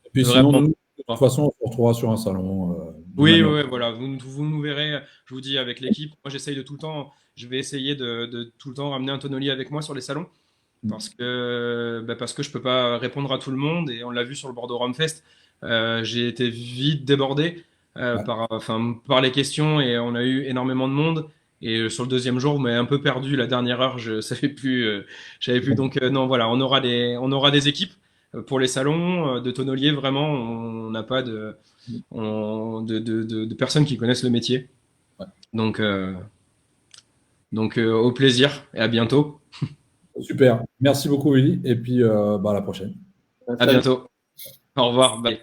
C: Et puis sinon, nous, de toute façon, on se retrouvera sur un salon.
B: Oui, voilà. Vous nous verrez. Je vous dis avec l'équipe. Moi, j'essaye de tout le temps. Je vais essayer de tout le temps ramener un tonnelier avec moi sur les salons parce que je peux pas répondre à tout le monde et on l'a vu sur le Bordeaux Rhum Fest. J'ai été vite débordé par les questions et on a eu énormément de monde. Et sur le deuxième jour, on m'a un peu perdu la dernière heure. Je savais plus. J'avais plus. Donc non, voilà, on aura des équipes pour les salons de tonneliers. Vraiment, on n'a pas de personnes qui connaissent le métier.
C: Ouais.
B: Donc au plaisir et à bientôt.
C: Super. Merci beaucoup, Willy. Et puis, à la prochaine.
B: À bientôt. Au revoir. Bye.